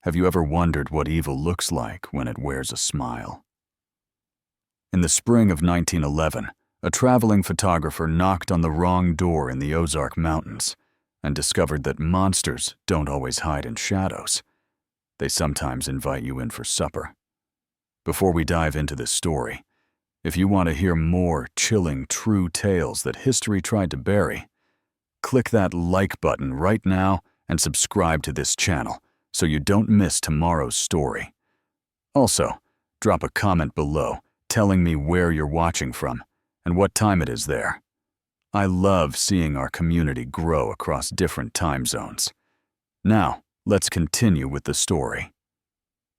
Have you ever wondered what evil looks like when it wears a smile? In the spring of 1911, a traveling photographer knocked on the wrong door in the Ozark Mountains and discovered that monsters don't always hide in shadows. They sometimes invite you in for supper. Before we dive into this story, if you want to hear more chilling, true tales that history tried to bury, click that like button right now and subscribe to this channel so you don't miss tomorrow's story. Also, drop a comment below telling me where you're watching from and what time it is there. I love seeing our community grow across different time zones. Now, let's continue with the story.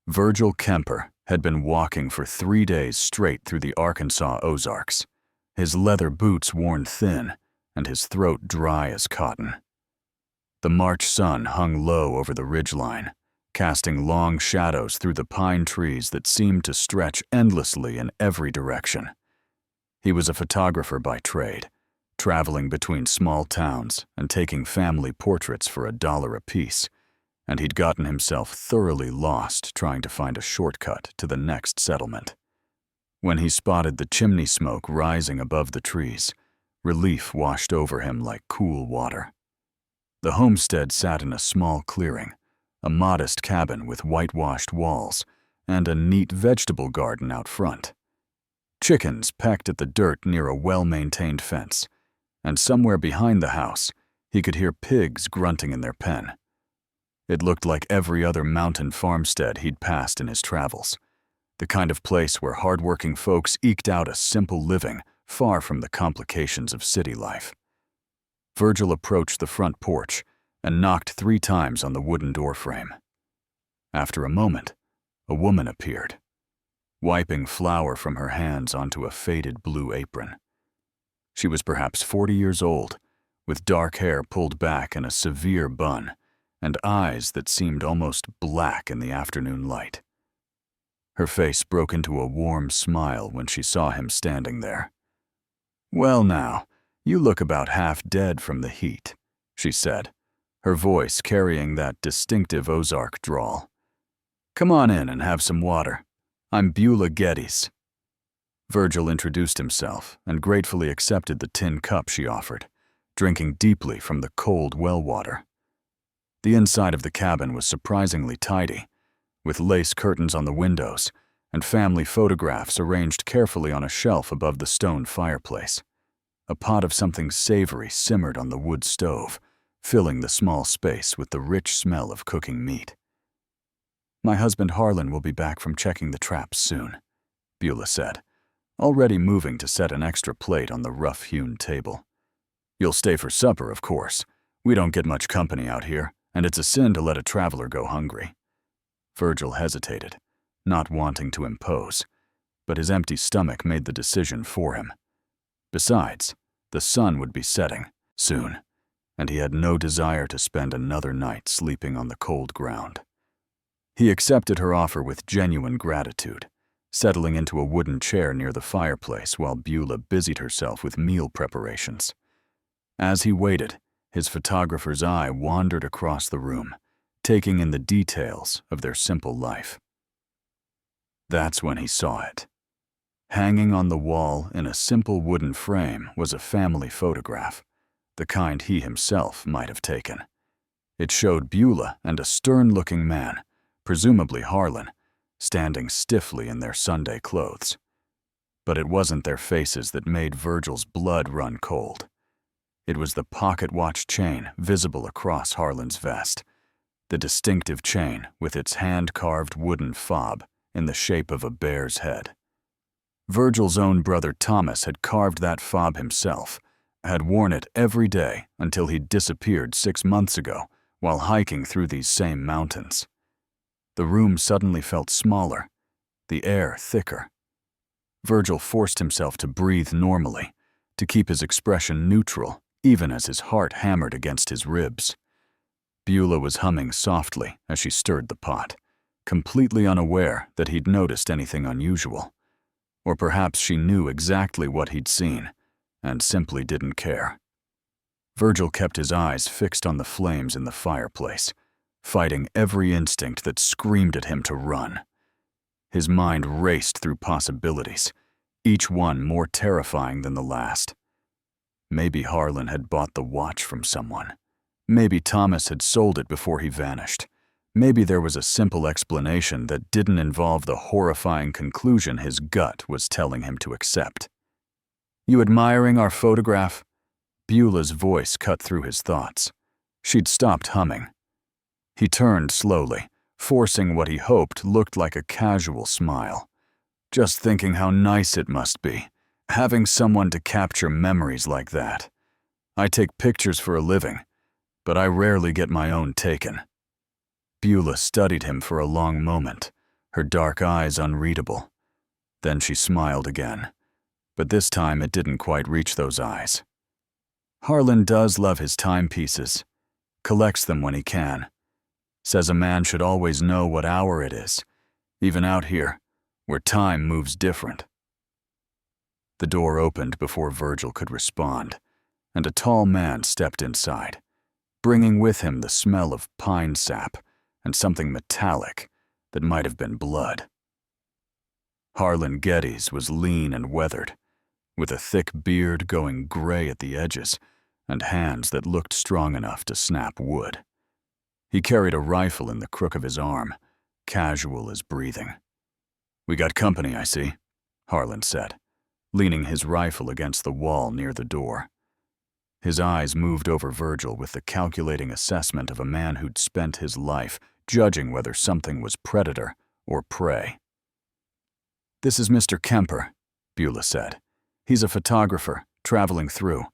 Virgil Kemper had been walking for 3 days straight through the Arkansas Ozarks, his leather boots worn thin and his throat dry as cotton. The March sun hung low over the ridgeline, casting long shadows through the pine trees that seemed to stretch endlessly in every direction. He was a photographer by trade, traveling between small towns and taking family portraits for $1 apiece, and he'd gotten himself thoroughly lost trying to find a shortcut to the next settlement. When he spotted the chimney smoke rising above the trees, relief washed over him like cool water. The homestead sat in a small clearing, a modest cabin with whitewashed walls and a neat vegetable garden out front. Chickens pecked at the dirt near a well-maintained fence, and somewhere behind the house, he could hear pigs grunting in their pen. It looked like every other mountain farmstead he'd passed in his travels, the kind of place where hardworking folks eked out a simple living far from the complications of city life. Virgil approached the front porch and knocked 3 times on the wooden doorframe. After a moment, a woman appeared, wiping flour from her hands onto a faded blue apron. She was perhaps 40 years old, with dark hair pulled back in a severe bun and eyes that seemed almost black in the afternoon light. Her face broke into a warm smile when she saw him standing there. "Well now, you look about half dead from the heat," she said, her voice carrying that distinctive Ozark drawl. "Come on in and have some water. I'm Beulah Geddes." Virgil introduced himself and gratefully accepted the tin cup she offered, drinking deeply from the cold well water. The inside of the cabin was surprisingly tidy, with lace curtains on the windows and family photographs arranged carefully on a shelf above the stone fireplace. A pot of something savory simmered on the wood stove, filling the small space with the rich smell of cooking meat. "My husband Harlan will be back from checking the traps soon," Beulah said, already moving to set an extra plate on the rough-hewn table. "You'll stay for supper, of course. We don't get much company out here, and it's a sin to let a traveler go hungry." Virgil hesitated, not wanting to impose, but his empty stomach made the decision for him. Besides, the sun would be setting soon, and he had no desire to spend another night sleeping on the cold ground. He accepted her offer with genuine gratitude, settling into a wooden chair near the fireplace while Beulah busied herself with meal preparations. As he waited, his photographer's eye wandered across the room, taking in the details of their simple life. That's when he saw it. Hanging on the wall in a simple wooden frame was a family photograph, the kind he himself might have taken. It showed Beulah and a stern-looking man, presumably Harlan, standing stiffly in their Sunday clothes. But it wasn't their faces that made Virgil's blood run cold. It was the pocket watch chain visible across Harlan's vest, the distinctive chain with its hand-carved wooden fob in the shape of a bear's head. Virgil's own brother Thomas had carved that fob himself, had worn it every day until he'd disappeared 6 months ago while hiking through these same mountains. The room suddenly felt smaller, the air thicker. Virgil forced himself to breathe normally, to keep his expression neutral, even as his heart hammered against his ribs. Beulah was humming softly as she stirred the pot, completely unaware that he'd noticed anything unusual. Or perhaps she knew exactly what he'd seen and simply didn't care. Virgil kept his eyes fixed on the flames in the fireplace, fighting every instinct that screamed at him to run. His mind raced through possibilities, each one more terrifying than the last. Maybe Harlan had bought the watch from someone. Maybe Thomas had sold it before he vanished. Maybe there was a simple explanation that didn't involve the horrifying conclusion his gut was telling him to accept. "You admiring our photograph?" Beulah's voice cut through his thoughts. She'd stopped humming. He turned slowly, forcing what he hoped looked like a casual smile. "Just thinking how nice it must be, having someone to capture memories like that. I take pictures for a living, but I rarely get my own taken." Beulah studied him for a long moment, her dark eyes unreadable. Then she smiled again, but this time it didn't quite reach those eyes. "Harlan does love his timepieces, collects them when he can. Says a man should always know what hour it is, even out here, where time moves different." The door opened before Virgil could respond, and a tall man stepped inside, bringing with him the smell of pine sap and something metallic that might have been blood. Harlan Geddes was lean and weathered, with a thick beard going gray at the edges and hands that looked strong enough to snap wood. He carried a rifle in the crook of his arm, casual as breathing. "We got company, I see," Harlan said, leaning his rifle against the wall near the door. His eyes moved over Virgil with the calculating assessment of a man who'd spent his life judging whether something was predator or prey. "This is Mr. Kemper," Beulah said. "He's a photographer, traveling through.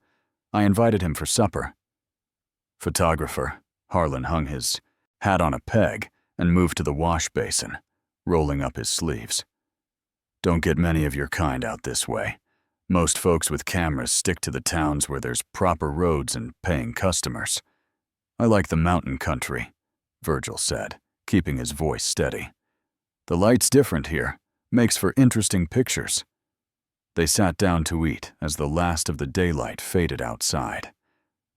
I invited him for supper." "Photographer." Harlan hung his hat on a peg and moved to the wash basin, rolling up his sleeves. "Don't get many of your kind out this way. Most folks with cameras stick to the towns where there's proper roads and paying customers. I like the mountain country," Virgil said, keeping his voice steady. "The light's different here, makes for interesting pictures." They sat down to eat as the last of the daylight faded outside.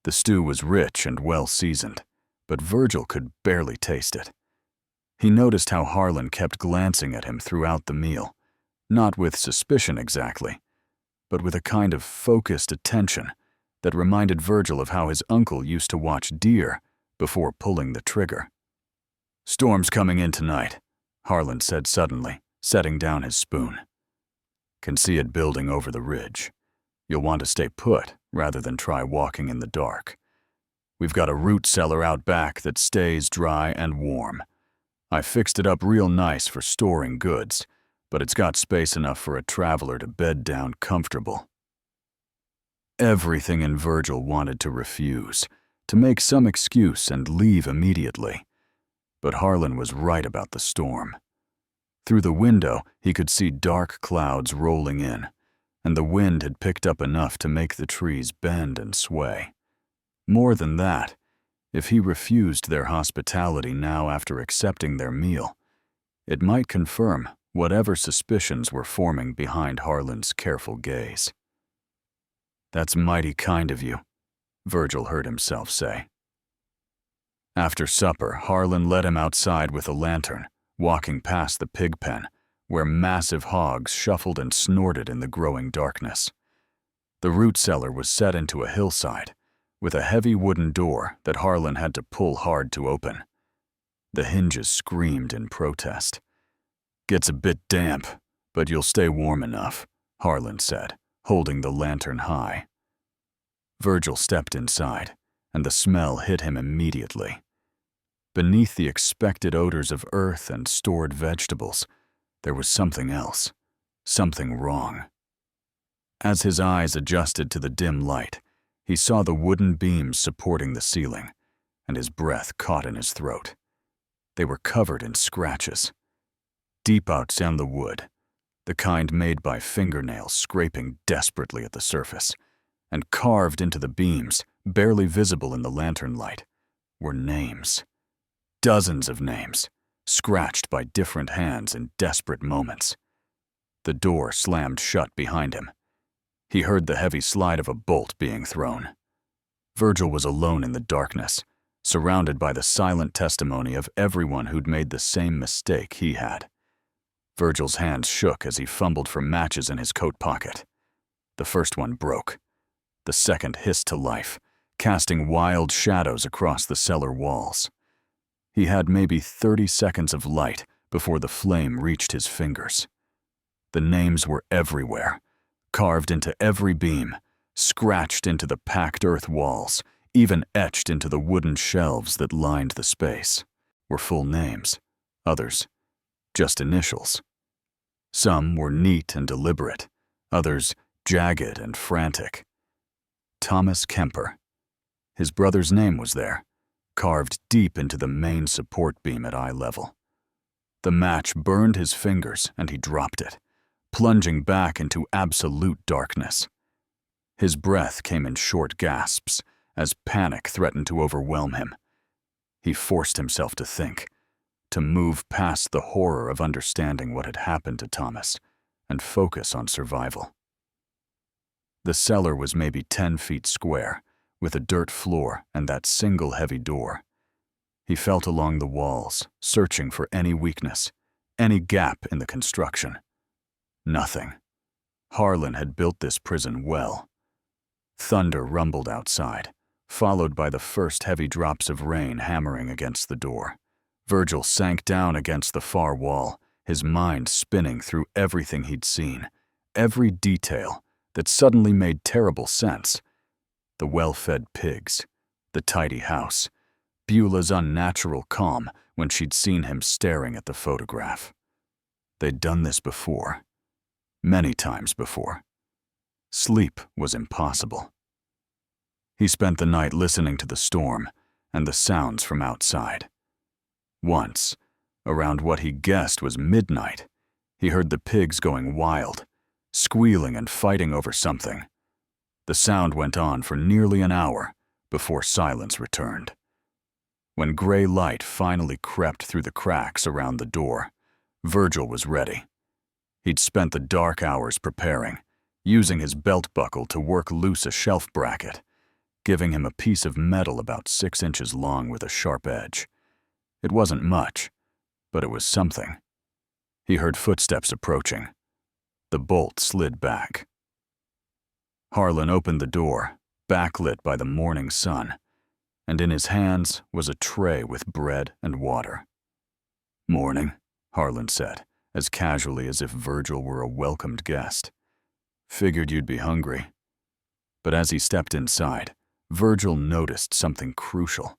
The stew was rich and well seasoned, but Virgil could barely taste it. He noticed how Harlan kept glancing at him throughout the meal, not with suspicion exactly, but with a kind of focused attention that reminded Virgil of how his uncle used to watch deer before pulling the trigger. "Storm's coming in tonight," Harlan said suddenly, setting down his spoon. "Can see it building over the ridge. You'll want to stay put rather than try walking in the dark. We've got a root cellar out back that stays dry and warm. I fixed it up real nice for storing goods, but it's got space enough for a traveler to bed down comfortable." Everything in Virgil wanted to refuse, to make some excuse and leave immediately. But Harlan was right about the storm. Through the window, he could see dark clouds rolling in, and the wind had picked up enough to make the trees bend and sway. More than that, if he refused their hospitality now after accepting their meal, it might confirm whatever suspicions were forming behind Harlan's careful gaze. "That's mighty kind of you," Virgil heard himself say. After supper, Harlan led him outside with a lantern, walking past the pig pen, where massive hogs shuffled and snorted in the growing darkness. The root cellar was set into a hillside, with a heavy wooden door that Harlan had to pull hard to open. The hinges screamed in protest. "Gets a bit damp, but you'll stay warm enough," Harlan said, holding the lantern high. Virgil stepped inside, and the smell hit him immediately. Beneath the expected odors of earth and stored vegetables, there was something else, something wrong. As his eyes adjusted to the dim light, he saw the wooden beams supporting the ceiling, and his breath caught in his throat. They were covered in scratches. Deep out down the wood, the kind made by fingernails scraping desperately at the surface, and carved into the beams, barely visible in the lantern light, were names. Dozens of names, scratched by different hands in desperate moments. The door slammed shut behind him. He heard the heavy slide of a bolt being thrown. Virgil was alone in the darkness, surrounded by the silent testimony of everyone who'd made the same mistake he had. Virgil's hands shook as he fumbled for matches in his coat pocket. The first one broke. The second hissed to life, casting wild shadows across the cellar walls. He had maybe 30 seconds of light before the flame reached his fingers. The names were everywhere, carved into every beam, scratched into the packed earth walls, even etched into the wooden shelves that lined the space. Were full names, others just initials. Some were neat and deliberate, others jagged and frantic. Thomas Kemper. His brother's name was there, carved deep into the main support beam at eye level. The match burned his fingers and he dropped it, plunging back into absolute darkness. His breath came in short gasps as panic threatened to overwhelm him. He forced himself to think, to move past the horror of understanding what had happened to Thomas and focus on survival. The cellar was maybe 10 feet square, with a dirt floor and that single heavy door. He felt along the walls, searching for any weakness, any gap in the construction. Nothing. Harlan had built this prison well. Thunder rumbled outside, followed by the first heavy drops of rain hammering against the door. Virgil sank down against the far wall, his mind spinning through everything he'd seen, every detail that suddenly made terrible sense. The well-fed pigs, the tidy house, Beulah's unnatural calm when she'd seen him staring at the photograph. They'd done this before, many times before. Sleep was impossible. He spent the night listening to the storm and the sounds from outside. Once, around what he guessed was midnight, he heard the pigs going wild, squealing and fighting over something. The sound went on for nearly an hour before silence returned. When gray light finally crept through the cracks around the door, Virgil was ready. He'd spent the dark hours preparing, using his belt buckle to work loose a shelf bracket, giving him a piece of metal about 6 inches long with a sharp edge. It wasn't much, but it was something. He heard footsteps approaching. The bolt slid back. Harlan opened the door, backlit by the morning sun, and in his hands was a tray with bread and water. "Morning," Harlan said, as casually as if Virgil were a welcomed guest. "Figured you'd be hungry." But as he stepped inside, Virgil noticed something crucial.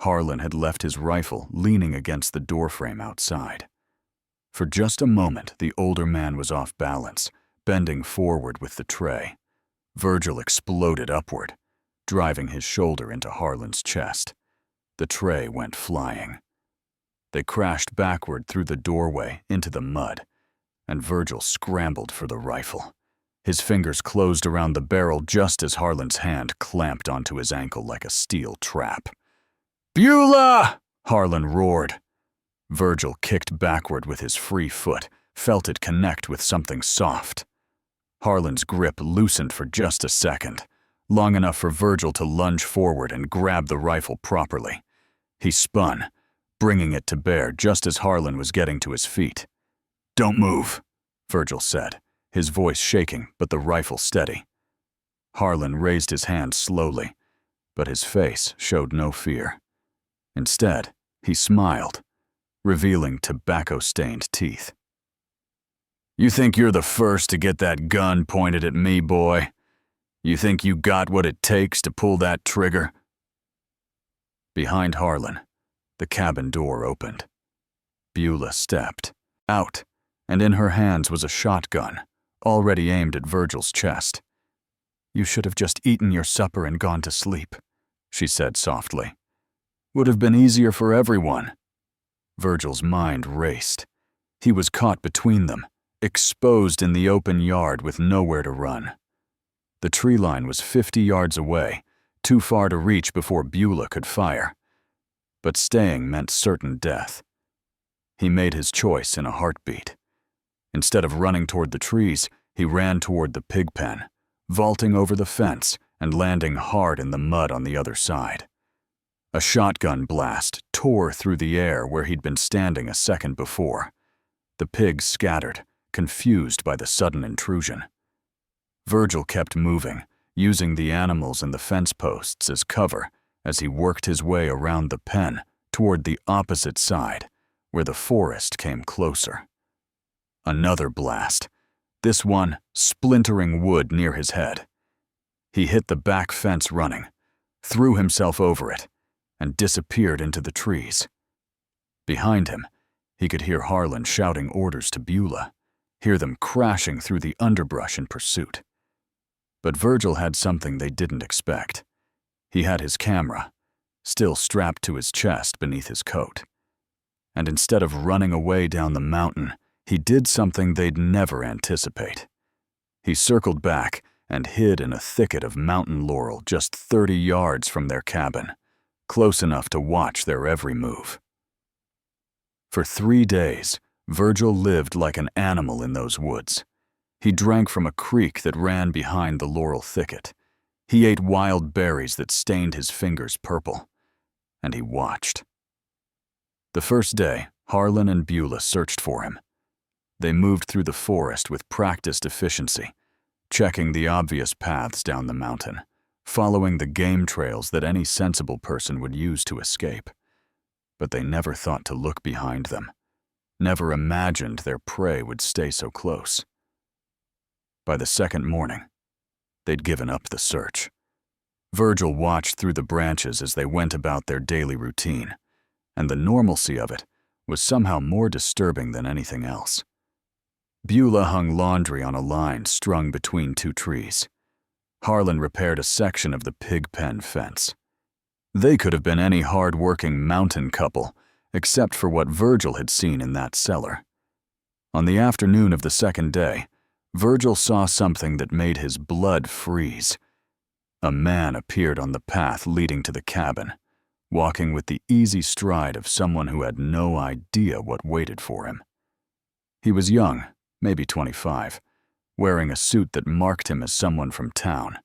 Harlan had left his rifle leaning against the doorframe outside. For just a moment, the older man was off balance, bending forward with the tray. Virgil exploded upward, driving his shoulder into Harlan's chest. The tray went flying. They crashed backward through the doorway into the mud, and Virgil scrambled for the rifle. His fingers closed around the barrel just as Harlan's hand clamped onto his ankle like a steel trap. "Beulah!" Harlan roared. Virgil kicked backward with his free foot, felt it connect with something soft. Harlan's grip loosened for just a second, long enough for Virgil to lunge forward and grab the rifle properly. He spun, bringing it to bear just as Harlan was getting to his feet. "Don't move," Virgil said, his voice shaking but the rifle steady. Harlan raised his hand slowly, but his face showed no fear. Instead, he smiled, revealing tobacco-stained teeth. "You think you're the first to get that gun pointed at me, boy? You think you got what it takes to pull that trigger?" Behind Harlan, the cabin door opened. Beulah stepped out, and in her hands was a shotgun, already aimed at Virgil's chest. "You should have just eaten your supper and gone to sleep," she said softly. "Would have been easier for everyone." Virgil's mind raced. He was caught between them, exposed in the open yard with nowhere to run. The tree line was 50 yards away, too far to reach before Beulah could fire. But staying meant certain death. He made his choice in a heartbeat. Instead of running toward the trees, he ran toward the pig pen, vaulting over the fence and landing hard in the mud on the other side. A shotgun blast tore through the air where he'd been standing a second before. The pigs scattered, confused by the sudden intrusion. Virgil kept moving, using the animals and the fence posts as cover as he worked his way around the pen toward the opposite side, where the forest came closer. Another blast, this one splintering wood near his head. He hit the back fence running, threw himself over it, and disappeared into the trees. Behind him, he could hear Harlan shouting orders to Beulah, hear them crashing through the underbrush in pursuit. But Virgil had something they didn't expect. He had his camera, still strapped to his chest beneath his coat. And instead of running away down the mountain, he did something they'd never anticipate. He circled back and hid in a thicket of mountain laurel just 30 yards from their cabin, close enough to watch their every move. For 3 days, Virgil lived like an animal in those woods. He drank from a creek that ran behind the laurel thicket. He ate wild berries that stained his fingers purple. And he watched. The first day, Harlan and Beulah searched for him. They moved through the forest with practiced efficiency, checking the obvious paths down the mountain, following the game trails that any sensible person would use to escape. But they never thought to look behind them, never imagined their prey would stay so close. By the second morning, they'd given up the search. Virgil watched through the branches as they went about their daily routine, and the normalcy of it was somehow more disturbing than anything else. Beulah hung laundry on a line strung between 2 trees. Harlan repaired a section of the pig pen fence. They could have been any hard-working mountain couple, except for what Virgil had seen in that cellar. On the afternoon of the second day, Virgil saw something that made his blood freeze. A man appeared on the path leading to the cabin, walking with the easy stride of someone who had no idea what waited for him. He was young, maybe 25, wearing a suit that marked him as someone from town.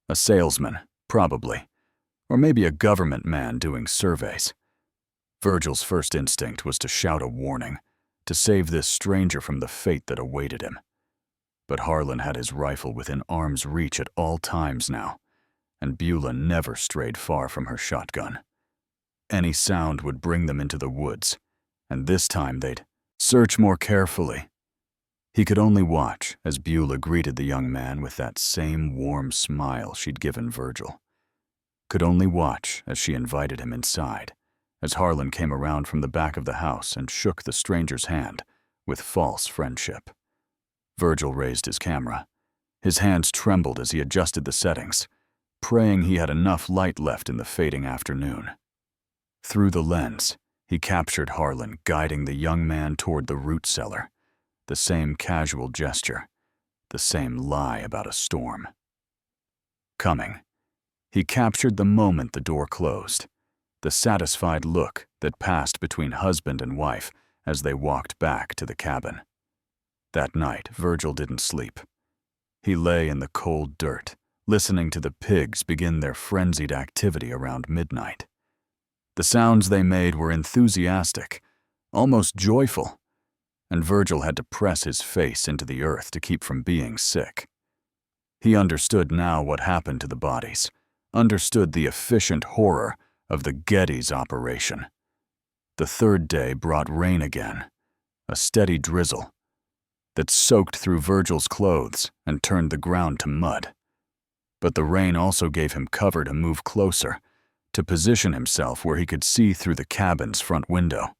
A salesman, probably, or maybe a government man doing surveys. Virgil's first instinct was to shout a warning, to save this stranger from the fate that awaited him. But Harlan had his rifle within arm's reach at all times now, and Beulah never strayed far from her shotgun. Any sound would bring them into the woods, and this time they'd search more carefully. He could only watch as Beulah greeted the young man with that same warm smile she'd given Virgil. Could only watch as she invited him inside, as Harlan came around from the back of the house and shook the stranger's hand with false friendship. Virgil raised his camera. His hands trembled as he adjusted the settings, praying he had enough light left in the fading afternoon. Through the lens, he captured Harlan guiding the young man toward the root cellar, the same casual gesture, the same lie about a storm. Coming, he captured the moment the door closed, the satisfied look that passed between husband and wife as they walked back to the cabin. That night, Virgil didn't sleep. He lay in the cold dirt, listening to the pigs begin their frenzied activity around midnight. The sounds they made were enthusiastic, almost joyful, and Virgil had to press his face into the earth to keep from being sick. He understood now what happened to the bodies, understood the efficient horror of the Geddes operation. The third day brought rain again, a steady drizzle that soaked through Virgil's clothes and turned the ground to mud. But the rain also gave him cover to move closer, to position himself where he could see through the cabin's front window.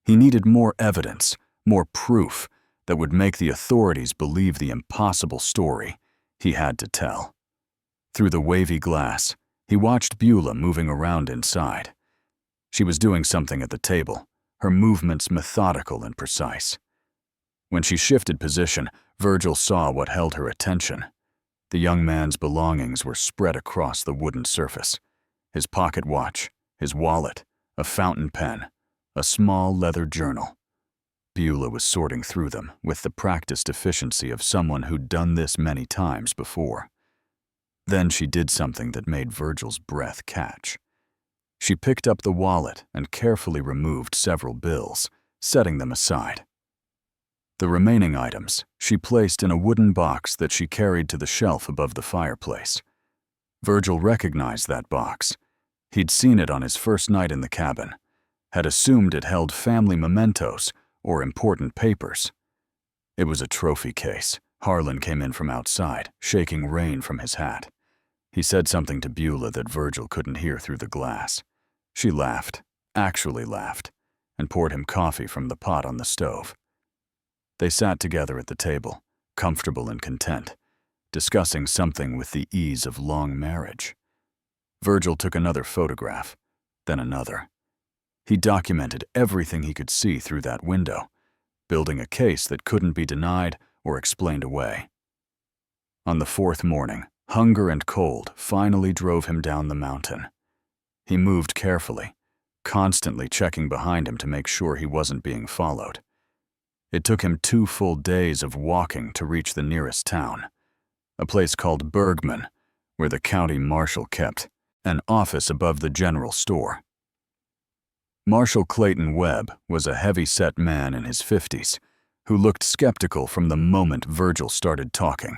He needed more evidence, more proof that would make the authorities believe the impossible story he had to tell. Through the wavy glass, he watched Beulah moving around inside. She was doing something at the table, her movements methodical and precise. When she shifted position, Virgil saw what held her attention. The young man's belongings were spread across the wooden surface. His pocket watch, his wallet, a fountain pen, a small leather journal. Beulah was sorting through them with the practiced efficiency of someone who'd done this many times before. Then she did something that made Virgil's breath catch. She picked up the wallet and carefully removed several bills, setting them aside. The remaining items she placed in a wooden box that she carried to the shelf above the fireplace. Virgil recognized that box. He'd seen it on his first night in the cabin, had assumed it held family mementos or important papers. It was a trophy case. Harlan came in from outside, shaking rain from his hat. He said something to Beulah that Virgil couldn't hear through the glass. She laughed, actually laughed, and poured him coffee from the pot on the stove. They sat together at the table, comfortable and content, discussing something with the ease of long marriage. Virgil took another photograph, then another. He documented everything he could see through that window, building a case that couldn't be denied or explained away. On the fourth morning, hunger and cold finally drove him down the mountain. He moved carefully, constantly checking behind him to make sure he wasn't being followed. It took him 2 full days of walking to reach the nearest town, a place called Bergman, where the county marshal kept an office above the general store. Marshal Clayton Webb was a heavy-set man in his 50s who looked skeptical from the moment Virgil started talking.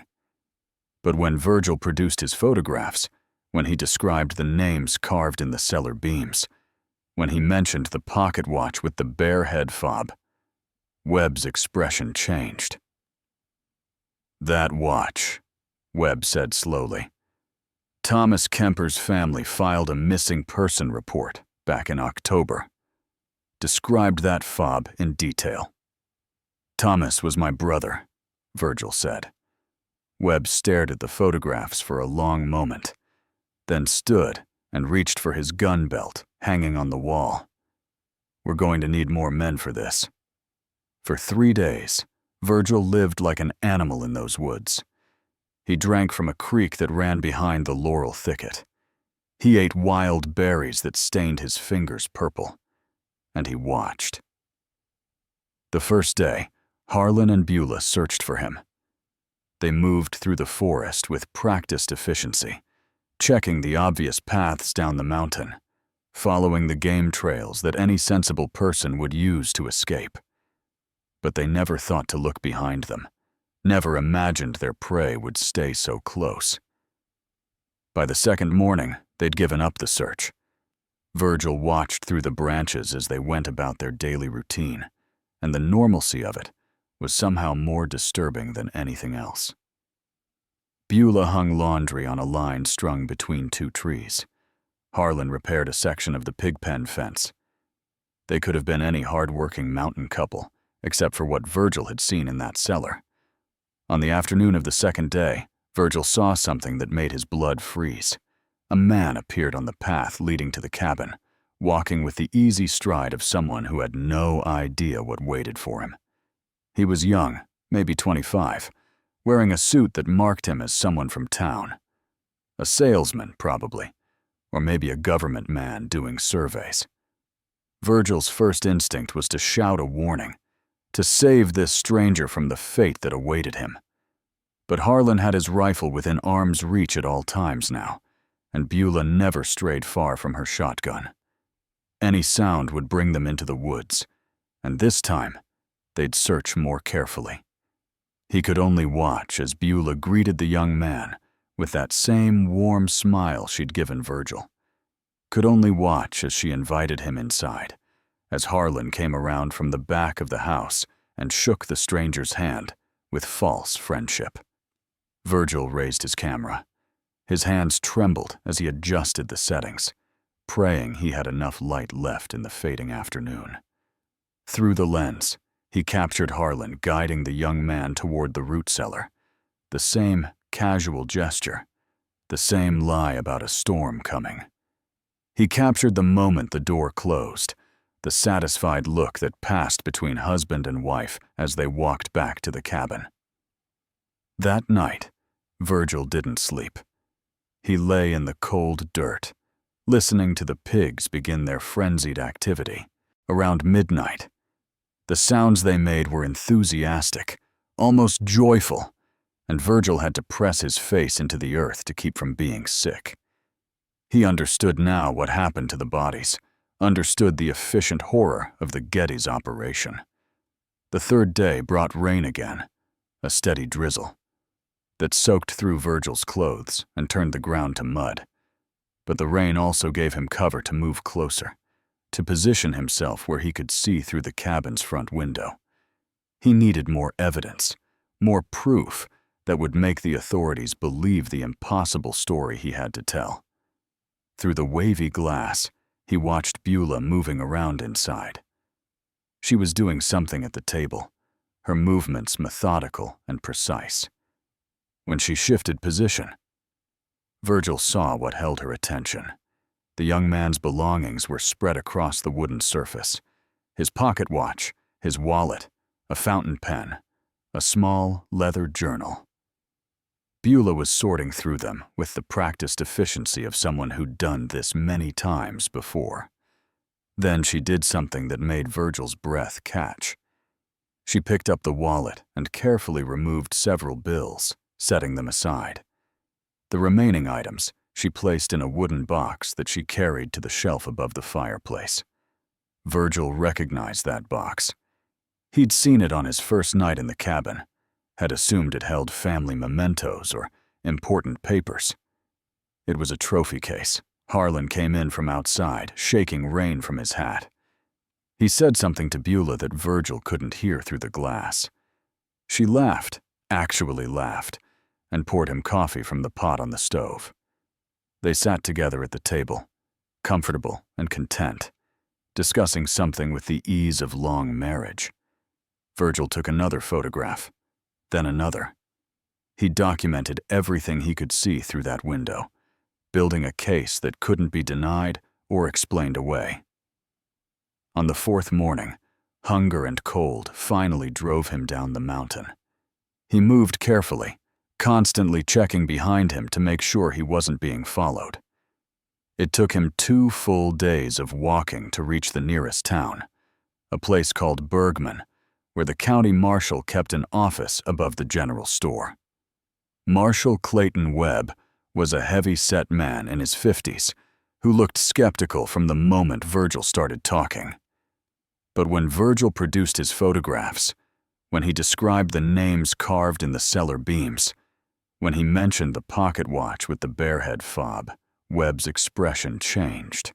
But when Virgil produced his photographs, when he described the names carved in the cellar beams, when he mentioned the pocket watch with the bare head fob, Webb's expression changed. "That watch," Webb said slowly. "Thomas Kemper's family filed a missing person report back in October. Described that fob in detail." "Thomas was my brother," Virgil said. Webb stared at the photographs for a long moment, then stood and reached for his gun belt hanging on the wall. "We're going to need more men for this." For 3 days, Virgil lived like an animal in those woods. He drank from a creek that ran behind the laurel thicket. He ate wild berries that stained his fingers purple. And he watched. The first day, Harlan and Beulah searched for him. They moved through the forest with practiced efficiency, checking the obvious paths down the mountain, following the game trails that any sensible person would use to escape. But they never thought to look behind them, never imagined their prey would stay so close. By the second morning, they'd given up the search. Virgil watched through the branches as they went about their daily routine, and the normalcy of it was somehow more disturbing than anything else. Beulah hung laundry on a line strung between 2 trees. Harlan repaired a section of the pig pen fence. They could have been any hard-working mountain couple, except for what Virgil had seen in that cellar. On the afternoon of the second day, Virgil saw something that made his blood freeze. A man appeared on the path leading to the cabin, walking with the easy stride of someone who had no idea what waited for him. He was young, maybe 25, wearing a suit that marked him as someone from town. A salesman, probably, or maybe a government man doing surveys. Virgil's first instinct was to shout a warning, to save this stranger from the fate that awaited him. But Harlan had his rifle within arm's reach at all times now, and Beulah never strayed far from her shotgun. Any sound would bring them into the woods, and this time, they'd search more carefully. He could only watch as Beulah greeted the young man with that same warm smile she'd given Virgil. Could only watch as she invited him inside, as Harlan came around from the back of the house and shook the stranger's hand with false friendship. Virgil raised his camera. His hands trembled as he adjusted the settings, praying he had enough light left in the fading afternoon. Through the lens, he captured Harlan guiding the young man toward the root cellar. The same casual gesture, the same lie about a storm coming. He captured the moment the door closed, the satisfied look that passed between husband and wife as they walked back to the cabin. That night, Virgil didn't sleep. He lay in the cold dirt, listening to the pigs begin their frenzied activity. Around midnight, the sounds they made were enthusiastic, almost joyful, and Virgil had to press his face into the earth to keep from being sick. He understood now what happened to the bodies, understood the efficient horror of the Geddes operation. The third day brought rain again, a steady drizzle that soaked through Virgil's clothes and turned the ground to mud. But the rain also gave him cover to move closer, to position himself where he could see through the cabin's front window. He needed more evidence, more proof that would make the authorities believe the impossible story he had to tell. Through the wavy glass, he watched Beulah moving around inside. She was doing something at the table, her movements methodical and precise. When she shifted position, Virgil saw what held her attention. The young man's belongings were spread across the wooden surface. His pocket watch, his wallet, a fountain pen, a small leather journal. Beulah was sorting through them with the practiced efficiency of someone who'd done this many times before. Then she did something that made Virgil's breath catch. She picked up the wallet and carefully removed several bills, setting them aside. The remaining items she placed in a wooden box that she carried to the shelf above the fireplace. Virgil recognized that box. He'd seen it on his first night in the cabin, had assumed it held family mementos or important papers. It was a trophy case. Harlan came in from outside, shaking rain from his hat. He said something to Beulah that Virgil couldn't hear through the glass. She laughed, actually laughed, and poured him coffee from the pot on the stove. They sat together at the table, comfortable and content, discussing something with the ease of long marriage. Virgil took another photograph, then another. He documented everything he could see through that window, building a case that couldn't be denied or explained away. On the fourth morning, hunger and cold finally drove him down the mountain. He moved carefully, constantly checking behind him to make sure he wasn't being followed. It took him 2 full days of walking to reach the nearest town, a place called Bergman, where the county marshal kept an office above the general store. Marshal Clayton Webb was a heavy-set man in his 50s who looked skeptical from the moment Virgil started talking. But when Virgil produced his photographs, when he described the names carved in the cellar beams, when he mentioned the pocket watch with the bearhead fob, Webb's expression changed.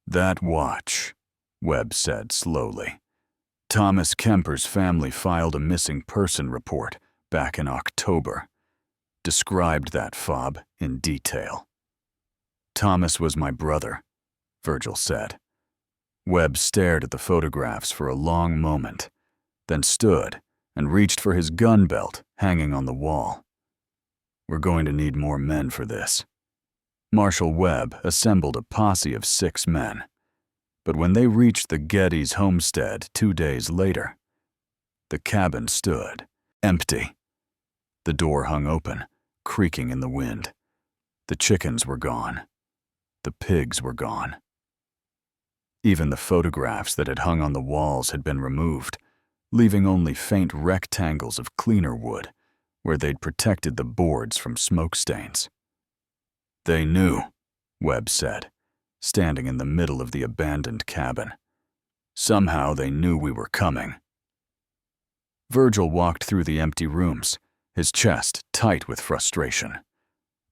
"That watch," Webb said slowly. "Thomas Kemper's family filed a missing person report back in October. Described that fob in detail." "Thomas was my brother," Virgil said. Webb stared at the photographs for a long moment, then stood and reached for his gun belt hanging on the wall. "We're going to need more men for this." Marshal Webb assembled a posse of 6 men, but when they reached the Geddes homestead 2 days later, the cabin stood empty. The door hung open, creaking in the wind. The chickens were gone. The pigs were gone. Even the photographs that had hung on the walls had been removed, leaving only faint rectangles of cleaner wood where they'd protected the boards from smoke stains. "They knew," Webb said, standing in the middle of the abandoned cabin. "Somehow they knew we were coming." Virgil walked through the empty rooms, his chest tight with frustration.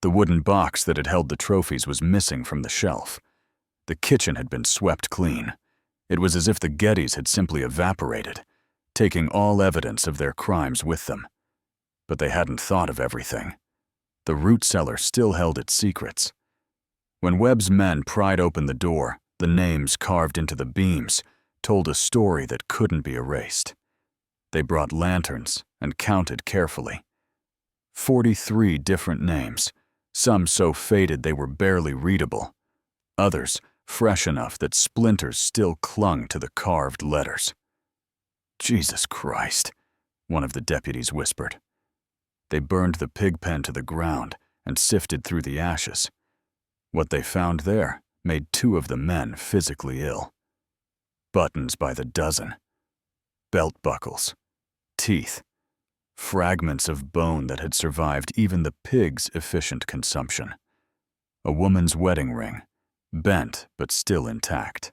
The wooden box that had held the trophies was missing from the shelf. The kitchen had been swept clean. It was as if the Geddes had simply evaporated, taking all evidence of their crimes with them. But they hadn't thought of everything. The root cellar still held its secrets. When Webb's men pried open the door, the names carved into the beams told a story that couldn't be erased. They brought lanterns and counted carefully. 43 different names, some so faded they were barely readable, others fresh enough that splinters still clung to the carved letters. "Jesus Christ," one of the deputies whispered. They burned the pig pen to the ground and sifted through the ashes. What they found there made 2 of the men physically ill. Buttons by the dozen, belt buckles, teeth, fragments of bone that had survived even the pig's efficient consumption. A woman's wedding ring, bent but still intact.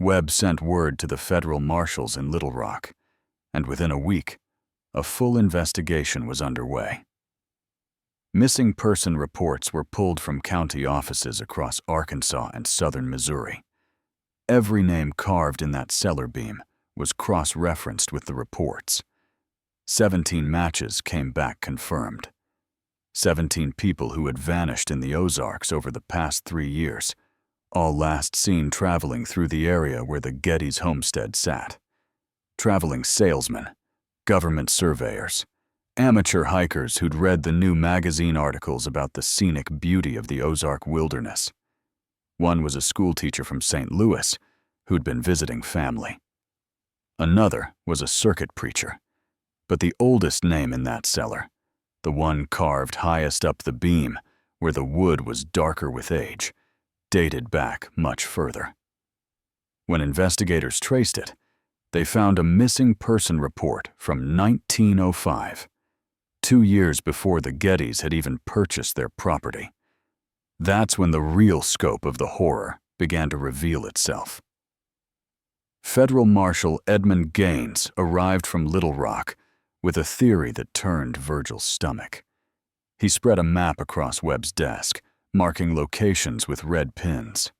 Webb sent word to the federal marshals in Little Rock, and within a week, a full investigation was underway. Missing person reports were pulled from county offices across Arkansas and southern Missouri. Every name carved in that cellar beam was cross-referenced with the reports. 17 matches came back confirmed. 17 people who had vanished in the Ozarks over the past 3 years, all last seen traveling through the area where the Geddes homestead sat. Traveling salesmen, government surveyors, amateur hikers who'd read the new magazine articles about the scenic beauty of the Ozark wilderness. One was a schoolteacher from St. Louis who'd been visiting family. Another was a circuit preacher, but the oldest name in that cellar, the one carved highest up the beam where the wood was darker with age, dated back much further. When investigators traced it, they found a missing person report from 1905, 2 years before the Geddes had even purchased their property. That's when the real scope of the horror began to reveal itself. Federal Marshal Edmund Gaines arrived from Little Rock with a theory that turned Virgil's stomach. He spread a map across Webb's desk, marking locations with red pins.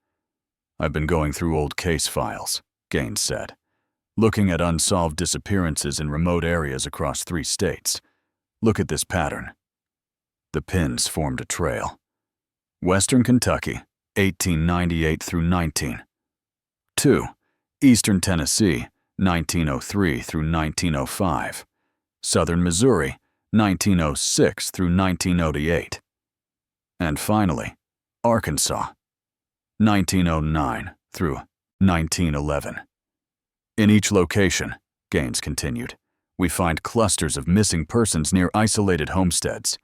"I've been going through old case files," Gaines said, "looking at unsolved disappearances in remote areas across 3 states. Look at this pattern." The pins formed a trail. Western Kentucky, 1898 through 19. 2. Eastern Tennessee, 1903 through 1905. Southern Missouri, 1906 through 1908. And finally, Arkansas, 1909 through 1911. In each location, Gaines continued, we find clusters of missing persons near isolated homesteads,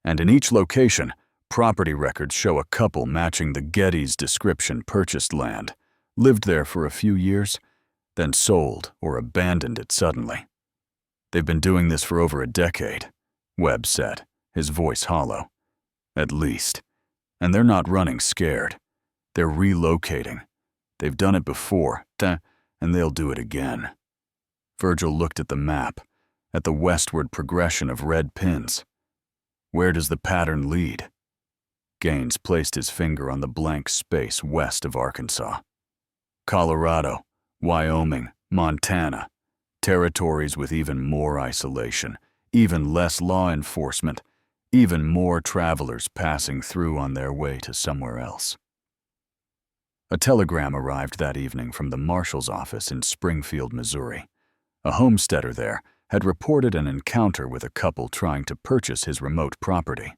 and in each location, property records show a couple matching the Geddes description purchased land, lived there for a few years, then sold or abandoned it suddenly. "They've been doing this for over a decade," Webb said, his voice hollow. "At least. And they're not running scared. They're relocating. They've done it before, and they'll do it again." Virgil looked at the map, at the westward progression of red pins. "Where does the pattern lead?" Gaines placed his finger on the blank space west of Arkansas. "Colorado, Wyoming, Montana, territories with even more isolation, even less law enforcement, even more travelers passing through on their way to somewhere else." A telegram arrived that evening from the marshal's office in Springfield, Missouri. A homesteader there had reported an encounter with a couple trying to purchase his remote property.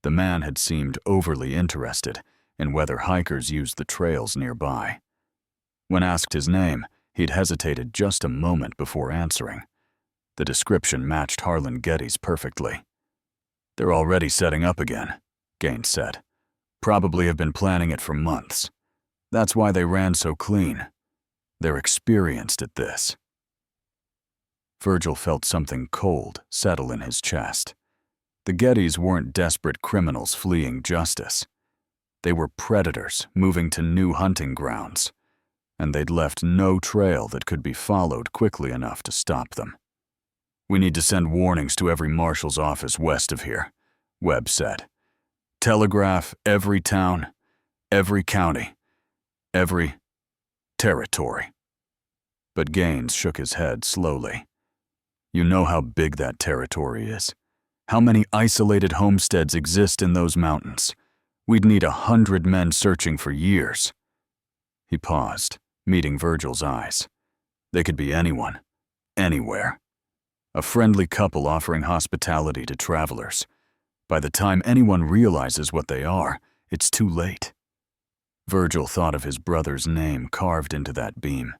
The man had seemed overly interested in whether hikers used the trails nearby. When asked his name, he'd hesitated just a moment before answering. The description matched Harlan Geddes perfectly. "They're already setting up again," Gaines said. "Probably have been planning it for months. That's why they ran so clean. They're experienced at this." Virgil felt something cold settle in his chest. The Geddes weren't desperate criminals fleeing justice. They were predators moving to new hunting grounds, and they'd left no trail that could be followed quickly enough to stop them. "We need to send warnings to every marshal's office west of here," Webb said. "Telegraph every town, every county, every territory." But Gaines shook his head slowly. "You know how big that territory is. How many isolated homesteads exist in those mountains? We'd need 100 men searching for years." He paused, meeting Virgil's eyes. They could be anyone, anywhere. A friendly couple offering hospitality to travelers. By the time anyone realizes what they are, it's too late. Virgil thought of his brother's name carved into that beam.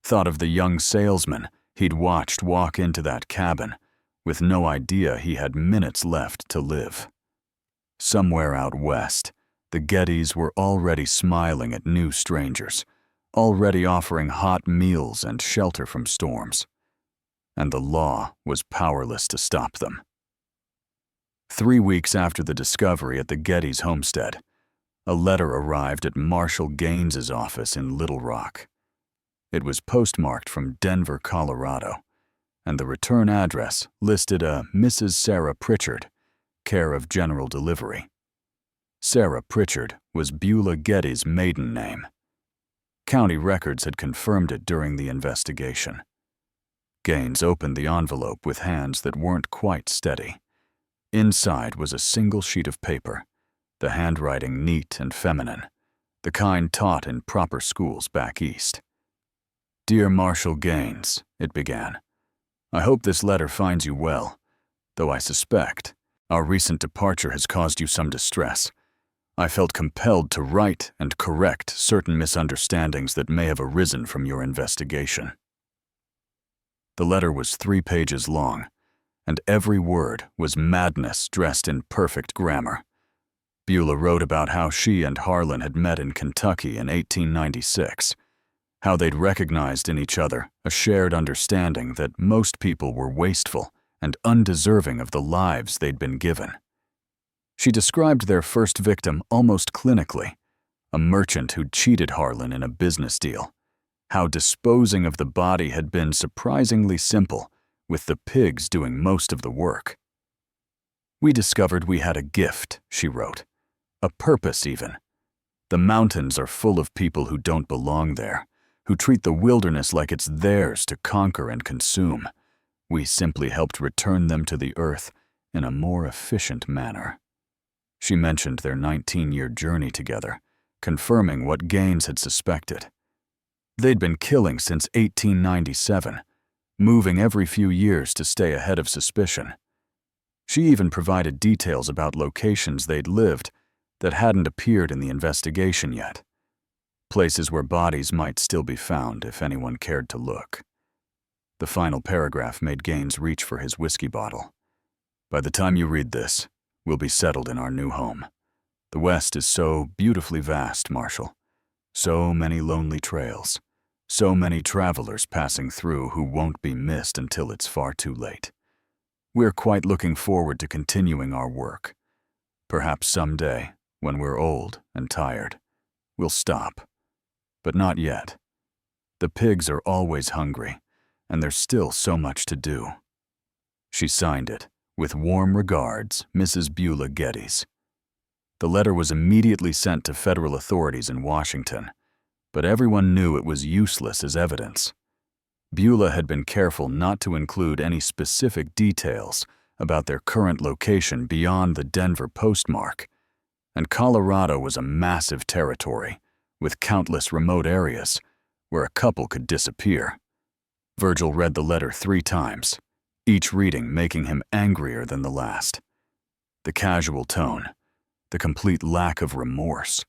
Thought of the young salesman he'd watched walk into that cabin, with no idea he had minutes left to live. Somewhere out west, the Geddes were already smiling at new strangers, already offering hot meals and shelter from storms. And the law was powerless to stop them. 3 weeks after the discovery at the Geddes homestead, a letter arrived at Marshal Gaines's office in Little Rock. It was postmarked from Denver, Colorado, and the return address listed a Mrs. Sarah Pritchard, care of general delivery. Sarah Pritchard was Beulah Geddes' maiden name. County records had confirmed it during the investigation. Gaines opened the envelope with hands that weren't quite steady. Inside was a single sheet of paper, the handwriting neat and feminine, the kind taught in proper schools back east. "Dear Marshal Gaines," it began, "I hope this letter finds you well, though I suspect our recent departure has caused you some distress. I felt compelled to write and correct certain misunderstandings that may have arisen from your investigation." The letter was 3 pages long, and every word was madness dressed in perfect grammar. Beulah wrote about how she and Harlan had met in Kentucky in 1896, how they'd recognized in each other a shared understanding that most people were wasteful and undeserving of the lives they'd been given. She described their first victim almost clinically, a merchant who'd cheated Harlan in a business deal, how disposing of the body had been surprisingly simple, with the pigs doing most of the work. "We discovered we had a gift," she wrote, "a purpose even. The mountains are full of people who don't belong there, who treat the wilderness like it's theirs to conquer and consume. We simply helped return them to the earth in a more efficient manner." She mentioned their 19-year journey together, confirming what Gaines had suspected. They'd been killing since 1897, moving every few years to stay ahead of suspicion. She even provided details about locations they'd lived that hadn't appeared in the investigation yet, places where bodies might still be found if anyone cared to look. The final paragraph made Gaines reach for his whiskey bottle. "By the time you read this, we'll be settled in our new home. The West is so beautifully vast, Marshal. So many lonely trails. So many travelers passing through who won't be missed until it's far too late. We're quite looking forward to continuing our work. Perhaps someday, when we're old and tired, we'll stop. But not yet. The pigs are always hungry, and there's still so much to do." She signed it, "With warm regards, Mrs. Beulah Geddes." The letter was immediately sent to federal authorities in Washington, but everyone knew it was useless as evidence. Beulah had been careful not to include any specific details about their current location beyond the Denver postmark, and Colorado was a massive territory with countless remote areas where a couple could disappear. Virgil read the letter 3 times, each reading making him angrier than the last. The casual tone, the complete lack of remorse,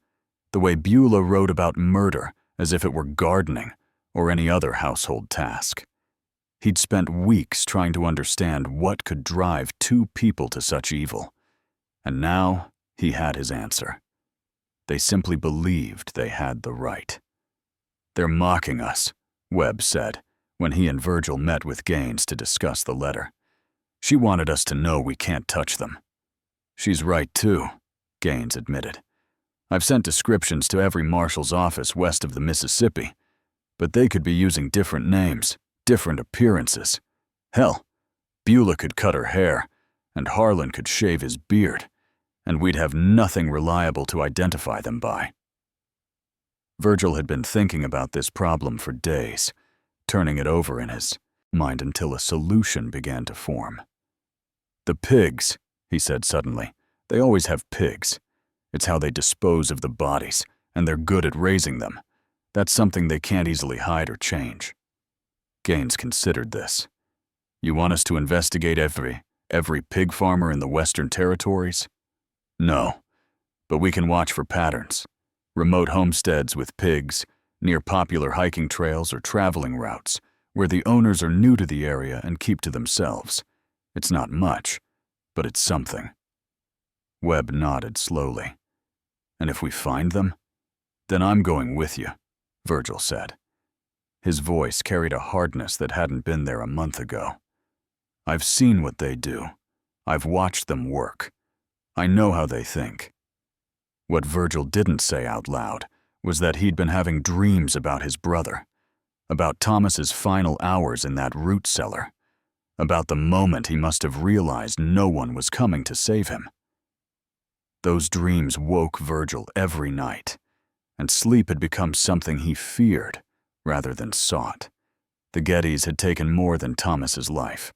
the way Beulah wrote about murder as if it were gardening or any other household task. He'd spent weeks trying to understand what could drive 2 people to such evil, and now he had his answer. They simply believed they had the right. "They're mocking us," Webb said, when he and Virgil met with Gaines to discuss the letter. "She wanted us to know we can't touch them." "She's right, too," Gaines admitted. "I've sent descriptions to every marshal's office west of the Mississippi, but they could be using different names, different appearances. Hell, Beulah could cut her hair, and Harlan could shave his beard, and we'd have nothing reliable to identify them by." Virgil had been thinking about this problem for days, turning it over in his mind until a solution began to form. "The pigs," he said suddenly. "They always have pigs. It's how they dispose of the bodies, and they're good at raising them. That's something they can't easily hide or change." Gaines considered this. "You want us to investigate every pig farmer in the Western Territories?" "No, but we can watch for patterns. Remote homesteads with pigs, near popular hiking trails or traveling routes, where the owners are new to the area and keep to themselves. It's not much, but it's something." Webb nodded slowly. "And if we find them? Then I'm going with you," Virgil said. His voice carried a hardness that hadn't been there a month ago. "I've seen what they do. I've watched them work. I know how they think. What Virgil didn't say out loud was that he'd been having dreams about his brother, about Thomas's final hours in that root cellar, about the moment he must have realized no one was coming to save him. Those dreams woke Virgil every night, and sleep had become something he feared rather than sought. The Gettys had taken more than Thomas's life.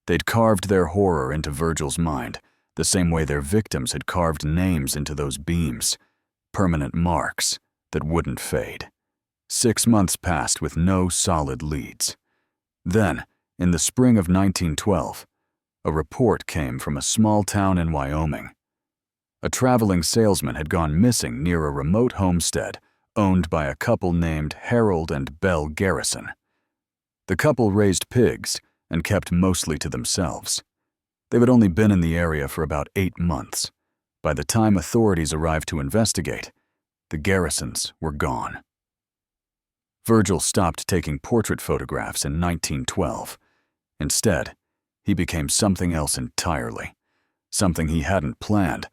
They'd carved their horror into Virgil's mind, the same way their victims had carved names into those beams, permanent marks that wouldn't fade. 6 months passed with no solid leads. Then, in the spring of 1912, a report came from a small town in Wyoming. A traveling salesman had gone missing near a remote homestead owned by a couple named Harold and Belle Garrison. The couple raised pigs and kept mostly to themselves. They had only been in the area for about 8 months. By the time authorities arrived to investigate, the Garrisons were gone. Virgil stopped taking portrait photographs in 1912. Instead, he became something else entirely, something he hadn't planned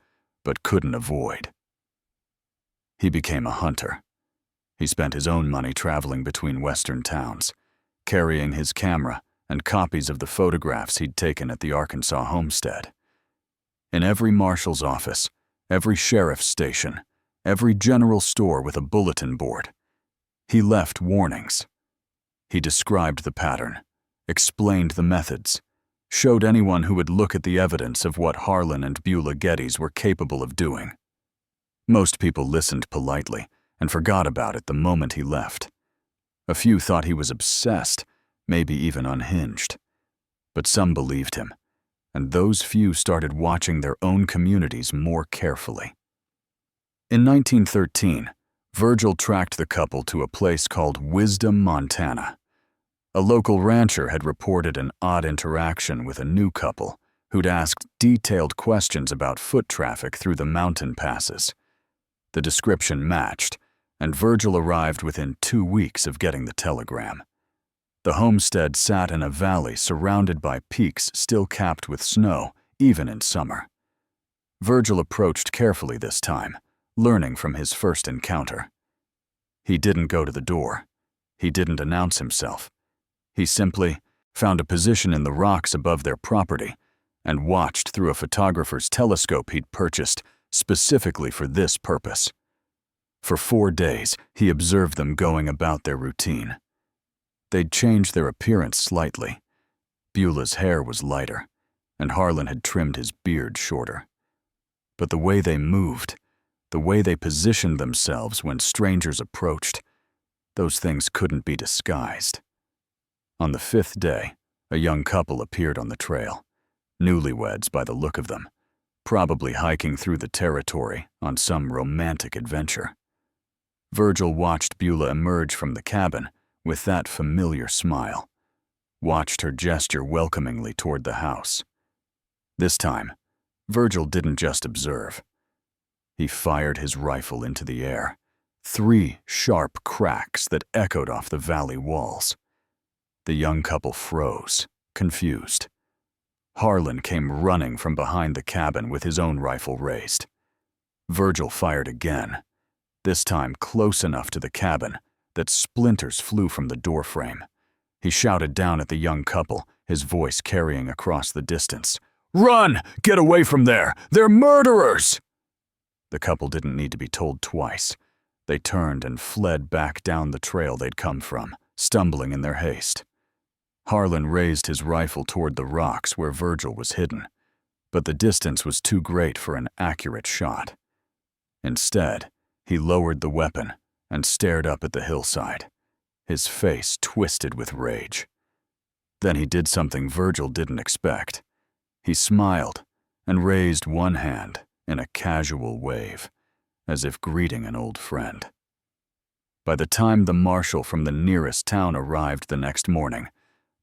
but couldn't avoid. He became a hunter. He spent his own money traveling between western towns, carrying his camera and copies of the photographs he'd taken at the Arkansas homestead. In every marshal's office, every sheriff's station, every general store with a bulletin board, he left warnings. He described the pattern, explained the methods, showed anyone who would look at the evidence of what Harlan and Beulah Gettys were capable of doing. Most people listened politely and forgot about it the moment he left. A few thought he was obsessed, maybe even unhinged. But some believed him, and those few started watching their own communities more carefully. In 1913, Virgil tracked the couple to a place called Wisdom, Montana. A local rancher had reported an odd interaction with a new couple who'd asked detailed questions about foot traffic through the mountain passes. The description matched, and Virgil arrived within 2 weeks of getting the telegram. The homestead sat in a valley surrounded by peaks still capped with snow, even in summer. Virgil approached carefully this time, learning from his first encounter. He didn't go to the door. He didn't announce himself. He simply found a position in the rocks above their property and watched through a photographer's telescope he'd purchased specifically for this purpose. For 4 days, he observed them going about their routine. They'd changed their appearance slightly. Beulah's hair was lighter, and Harlan had trimmed his beard shorter. But the way they moved, the way they positioned themselves when strangers approached, those things couldn't be disguised. On the 5th day, a young couple appeared on the trail, newlyweds by the look of them, probably hiking through the territory on some romantic adventure. Virgil watched Beulah emerge from the cabin with that familiar smile, watched her gesture welcomingly toward the house. This time, Virgil didn't just observe. He fired his rifle into the air, 3 sharp cracks that echoed off the valley walls. The young couple froze, confused. Harlan came running from behind the cabin with his own rifle raised. Virgil fired again, this time close enough to the cabin that splinters flew from the doorframe. He shouted down at the young couple, his voice carrying across the distance. "Run! Get away from there! They're murderers!" The couple didn't need to be told twice. They turned and fled back down the trail they'd come from, stumbling in their haste. Harlan raised his rifle toward the rocks where Virgil was hidden, but the distance was too great for an accurate shot. Instead, he lowered the weapon and stared up at the hillside, his face twisted with rage. Then he did something Virgil didn't expect. He smiled and raised one hand in a casual wave, as if greeting an old friend. By the time the marshal from the nearest town arrived the next morning,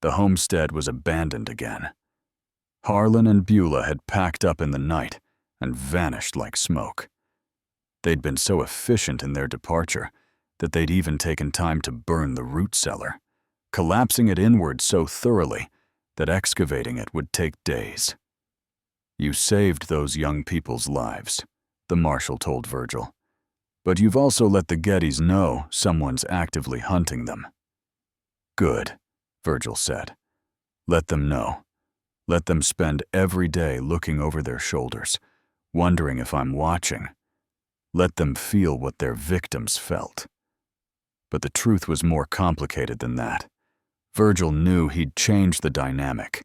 the homestead was abandoned again. Harlan and Beulah had packed up in the night and vanished like smoke. They'd been so efficient in their departure that they'd even taken time to burn the root cellar, collapsing it inward so thoroughly that excavating it would take days. You saved those young people's lives, the marshal told Virgil. But you've also let the Gettys know someone's actively hunting them. Good, Virgil said. Let them know. Let them spend every day looking over their shoulders, wondering if I'm watching. Let them feel what their victims felt. But the truth was more complicated than that. Virgil knew he'd changed the dynamic,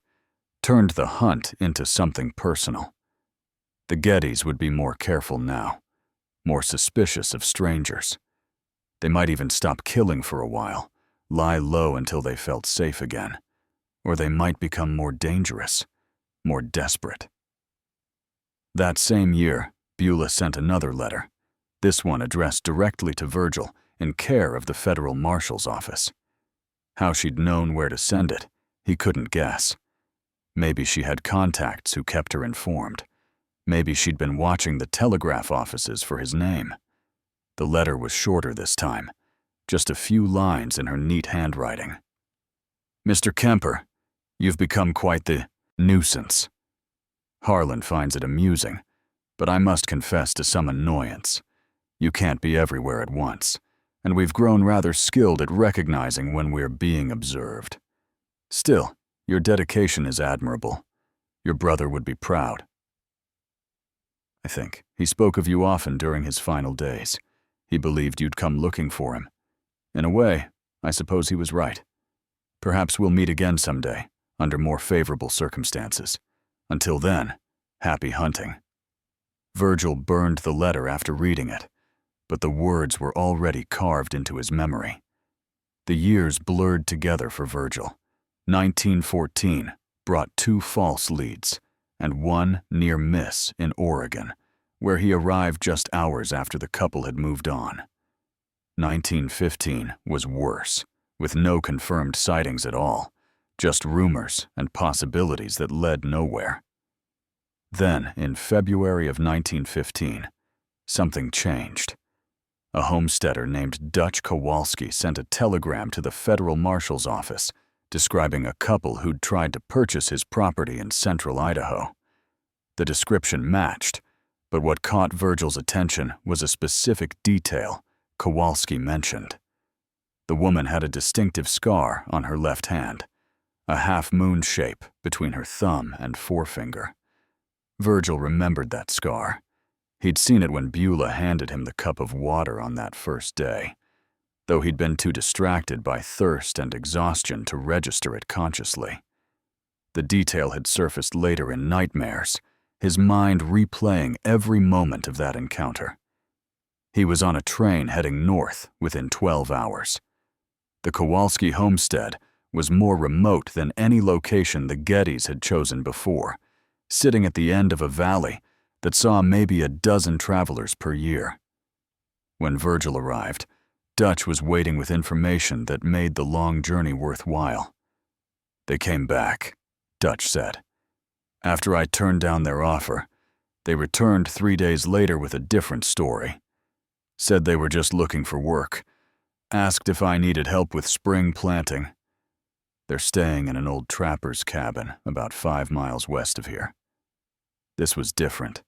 turned the hunt into something personal. The Gettys would be more careful now, more suspicious of strangers. They might even stop killing for a while, lie low until they felt safe again. Or they might become more dangerous, more desperate. That same year, Beulah sent another letter, this one addressed directly to Virgil in care of the federal marshal's office. How she'd known where to send it, he couldn't guess. Maybe she had contacts who kept her informed. Maybe she'd been watching the telegraph offices for his name. The letter was shorter this time, just a few lines in her neat handwriting. Mr. Kemper, you've become quite the nuisance. Harlan finds it amusing, but I must confess to some annoyance. You can't be everywhere at once, and we've grown rather skilled at recognizing when we're being observed. Still, your dedication is admirable. Your brother would be proud. I think he spoke of you often during his final days. He believed you'd come looking for him. In a way, I suppose he was right. Perhaps we'll meet again someday, under more favorable circumstances. Until then, happy hunting. Virgil burned the letter after reading it, but the words were already carved into his memory. The years blurred together for Virgil. 1914 brought 2 false leads, and 1 near miss in Oregon, where he arrived just hours after the couple had moved on. 1915 was worse, with no confirmed sightings at all, just rumors and possibilities that led nowhere. Then, in February of 1915, something changed. A homesteader named Dutch Kowalski sent a telegram to the federal marshal's office describing a couple who'd tried to purchase his property in central Idaho. The description matched, but what caught Virgil's attention was a specific detail Kowalski mentioned. The woman had a distinctive scar on her left hand, a half-moon shape between her thumb and forefinger. Virgil remembered that scar. He'd seen it when Beulah handed him the cup of water on that first day, though he'd been too distracted by thirst and exhaustion to register it consciously. The detail had surfaced later in nightmares, his mind replaying every moment of that encounter. He was on a train heading north within 12 hours. The Kowalski homestead was more remote than any location the Gettys had chosen before, sitting at the end of a valley that saw maybe a dozen travelers per year. When Virgil arrived, Dutch was waiting with information that made the long journey worthwhile. They came back, Dutch said. After I turned down their offer, they returned 3 days later with a different story. Said they were just looking for work. Asked if I needed help with spring planting. They're staying in an old trapper's cabin about 5 miles west of here. This was different.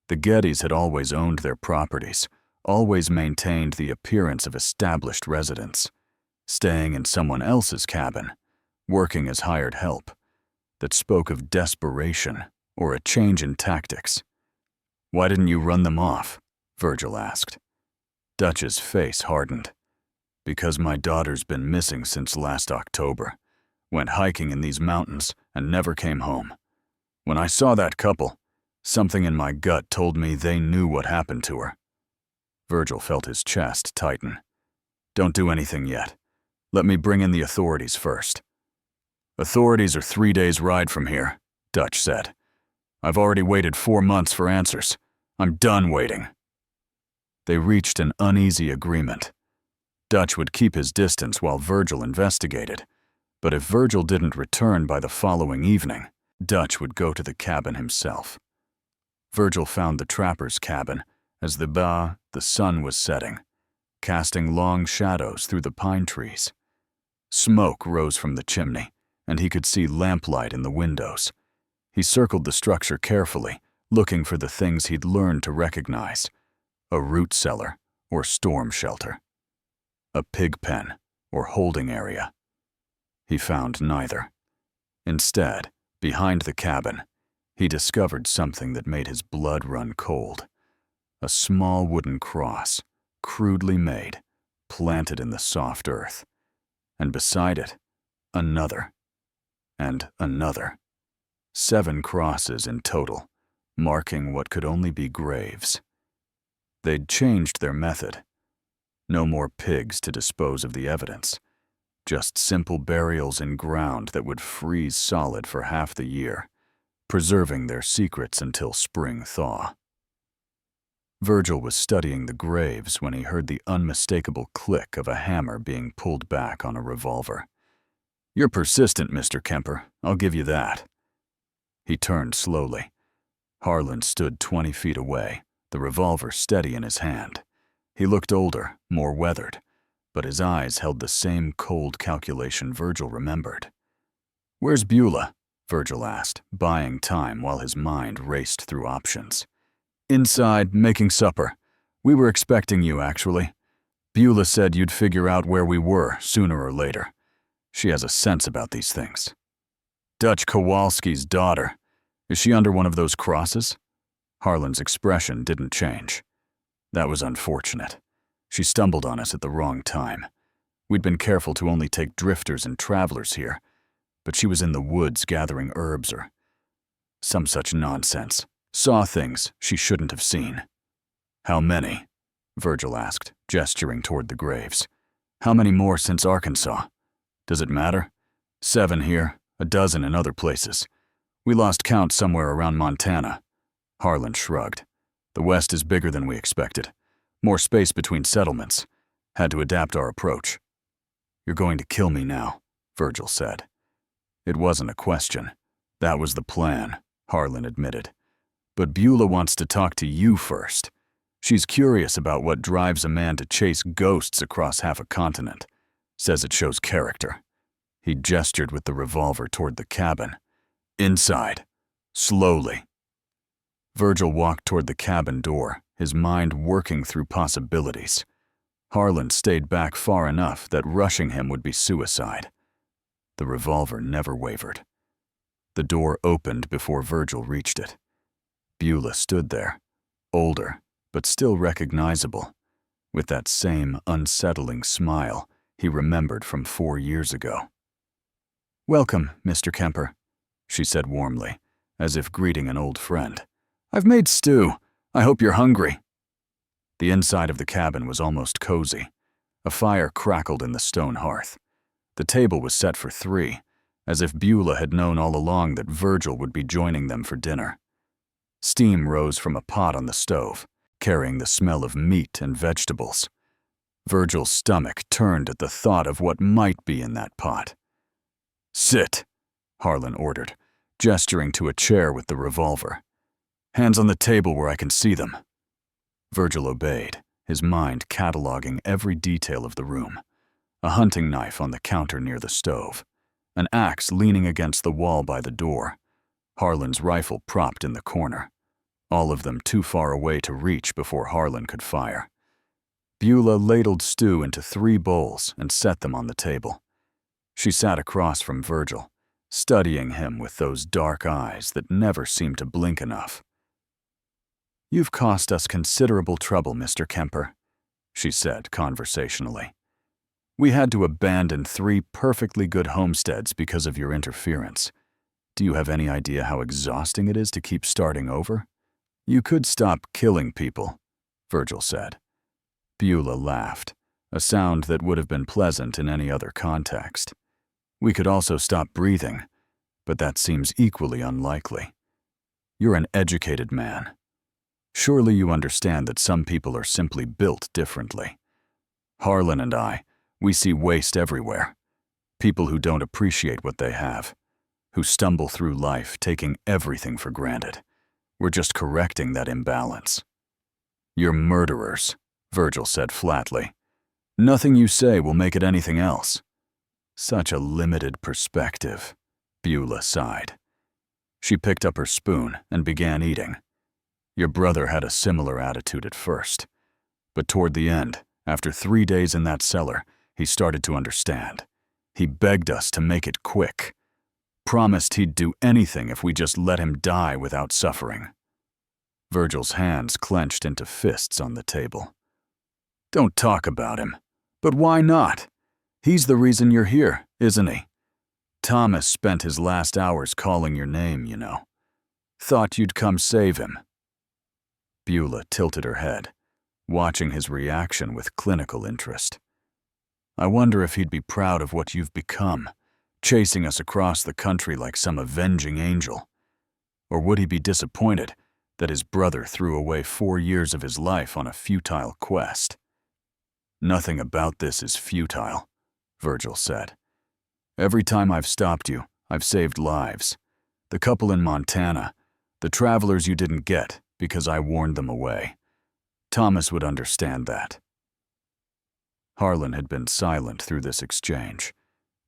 The Gettys had always owned their properties, always maintained the appearance of established residents, staying in someone else's cabin, working as hired help, that spoke of desperation or a change in tactics. Why didn't you run them off? Virgil asked. Dutch's face hardened. Because my daughter's been missing since last October. Went hiking in these mountains and never came home. When I saw that couple, something in my gut told me they knew what happened to her. Virgil felt his chest tighten. Don't do anything yet. Let me bring in the authorities first. Authorities are 3 days' ride from here, Dutch said. I've already waited 4 months for answers. I'm done waiting. They reached an uneasy agreement. Dutch would keep his distance while Virgil investigated, but if Virgil didn't return by the following evening, Dutch would go to the cabin himself. Virgil found the trapper's cabin as the sun was setting, casting long shadows through the pine trees. Smoke rose from the chimney, and he could see lamplight in the windows. He circled the structure carefully, looking for the things he'd learned to recognize: a root cellar or storm shelter, a pig pen or holding area. He found neither. Instead, behind the cabin, he discovered something that made his blood run cold: a small wooden cross, crudely made, planted in the soft earth, and beside it, another, and another. 7 crosses in total, marking what could only be graves. They'd changed their method. No more pigs to dispose of the evidence, just simple burials in ground that would freeze solid for half the year, preserving their secrets until spring thaw. Virgil was studying the graves when he heard the unmistakable click of a hammer being pulled back on a revolver. "You're persistent, Mr. Kemper, I'll give you that." He turned slowly. Harlan stood 20 feet away, the revolver steady in his hand. He looked older, more weathered, but his eyes held the same cold calculation Virgil remembered. "Where's Beulah?" Virgil asked, buying time while his mind raced through options. "Inside, making supper. We were expecting you, actually. Beulah said you'd figure out where we were sooner or later. She has a sense about these things." "Dutch Kowalski's daughter. Is she under one of those crosses?" Harlan's expression didn't change. "That was unfortunate. She stumbled on us at the wrong time. We'd been careful to only take drifters and travelers here, but she was in the woods gathering herbs or some such nonsense. Saw things she shouldn't have seen." "How many?" Virgil asked, gesturing toward the graves. "How many more since Arkansas? Does it matter? 7 here, a dozen in other places. We lost count somewhere around Montana." Harlan shrugged. "The West is bigger than we expected. More space between settlements. Had to adapt our approach." "You're going to kill me now," Virgil said. "It wasn't a question. That was the plan," Harlan admitted. "But Beulah wants to talk to you first. She's curious about what drives a man to chase ghosts across half a continent. Says it shows character." He gestured with the revolver toward the cabin. "Inside. Slowly." Virgil walked toward the cabin door, his mind working through possibilities. Harlan stayed back far enough that rushing him would be suicide. The revolver never wavered. The door opened before Virgil reached it. Beulah stood there, older, but still recognizable, with that same unsettling smile he remembered from 4 years ago. "Welcome, Mr. Kemper," she said warmly, as if greeting an old friend. "I've made stew. I hope you're hungry." The inside of the cabin was almost cozy. A fire crackled in the stone hearth. The table was set for 3, as if Beulah had known all along that Virgil would be joining them for dinner. Steam rose from a pot on the stove, carrying the smell of meat and vegetables. Virgil's stomach turned at the thought of what might be in that pot. "Sit," Harlan ordered, gesturing to a chair with the revolver. "Hands on the table where I can see them." Virgil obeyed, his mind cataloging every detail of the room. A hunting knife on the counter near the stove, an axe leaning against the wall by the door, Harlan's rifle propped in the corner, all of them too far away to reach before Harlan could fire. Beulah ladled stew into 3 bowls and set them on the table. She sat across from Virgil, studying him with those dark eyes that never seemed to blink enough. "You've cost us considerable trouble, Mr. Kemper," she said conversationally. "We had to abandon 3 perfectly good homesteads because of your interference. Do you have any idea how exhausting it is to keep starting over? You could stop killing people," Virgil said. Beulah laughed, a sound that would have been pleasant in any other context. "We could also stop breathing, but that seems equally unlikely. You're an educated man. Surely you understand that some people are simply built differently. Harlan and I, we see waste everywhere. People who don't appreciate what they have, who stumble through life taking everything for granted. We're just correcting that imbalance." "You're murderers," Virgil said flatly. "Nothing you say will make it anything else." "Such a limited perspective," Beulah sighed. She picked up her spoon and began eating. Your brother had a similar attitude at first, but toward the end, after 3 days in that cellar, he started to understand. He begged us to make it quick. Promised he'd do anything if we just let him die without suffering. Virgil's hands clenched into fists on the table. Don't talk about him. But why not? He's the reason you're here, isn't he? Thomas spent his last hours calling your name, you know. Thought you'd come save him. Beulah tilted her head, watching his reaction with clinical interest. I wonder if he'd be proud of what you've become, chasing us across the country like some avenging angel. Or would he be disappointed that his brother threw away 4 years of his life on a futile quest? Nothing about this is futile, Virgil said. Every time I've stopped you, I've saved lives. The couple in Montana, the travelers you didn't get because I warned them away. Thomas would understand that. Harlan had been silent through this exchange,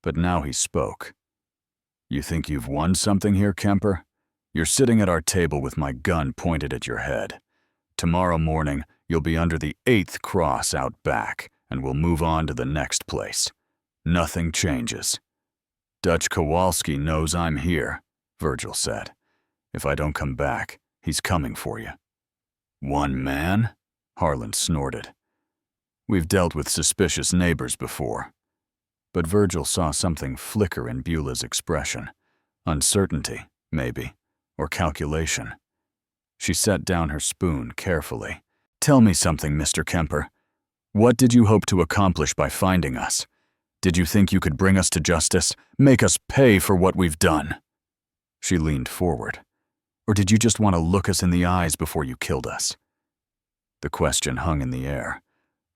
but now he spoke. You think you've won something here, Kemper? You're sitting at our table with my gun pointed at your head. Tomorrow morning, you'll be under the 8th cross out back, and we'll move on to the next place. Nothing changes. Dutch Kowalski knows I'm here, Virgil said. If I don't come back, he's coming for you. One man? Harlan snorted. We've dealt with suspicious neighbors before. But Virgil saw something flicker in Beulah's expression. Uncertainty, maybe, or calculation. She set down her spoon carefully. Tell me something, Mr. Kemper. What did you hope to accomplish by finding us? Did you think you could bring us to justice, make us pay for what we've done? She leaned forward. Or did you just want to look us in the eyes before you killed us? The question hung in the air.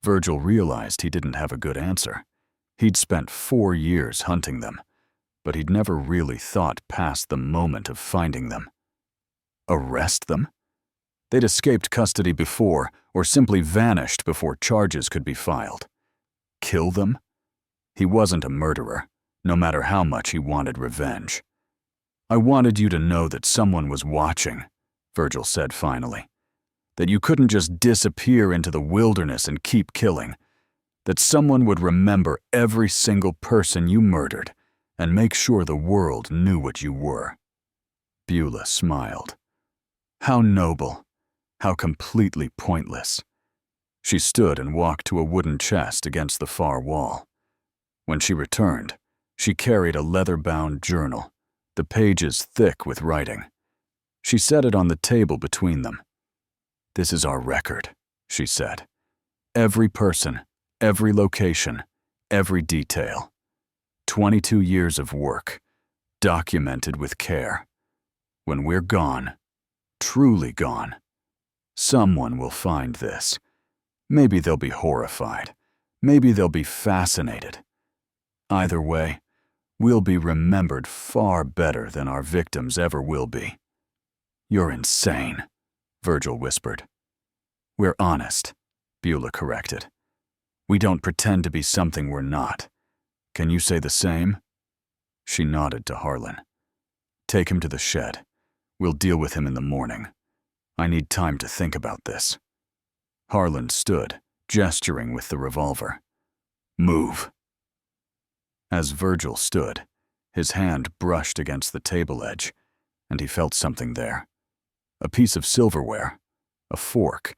Virgil realized he didn't have a good answer. He'd spent 4 years hunting them, but he'd never really thought past the moment of finding them. Arrest them? They'd escaped custody before, or simply vanished before charges could be filed. Kill them? He wasn't a murderer, no matter how much he wanted revenge. I wanted you to know that someone was watching, Virgil said finally. That you couldn't just disappear into the wilderness and keep killing. That someone would remember every single person you murdered and make sure the world knew what you were. Beulah smiled. How noble, how completely pointless. She stood and walked to a wooden chest against the far wall. When she returned, she carried a leather-bound journal, the pages thick with writing. She set it on the table between them. This is our record, she said. Every person, every location, every detail. 22 years of work, documented with care. When we're gone, truly gone, someone will find this. Maybe they'll be horrified. Maybe they'll be fascinated. Either way, we'll be remembered far better than our victims ever will be. You're insane, Virgil whispered. We're honest, Beulah corrected. We don't pretend to be something we're not. Can you say the same? She nodded to Harlan. Take him to the shed. We'll deal with him in the morning. I need time to think about this. Harlan stood, gesturing with the revolver. Move. As Virgil stood, his hand brushed against the table edge, and he felt something there. A piece of silverware, a fork,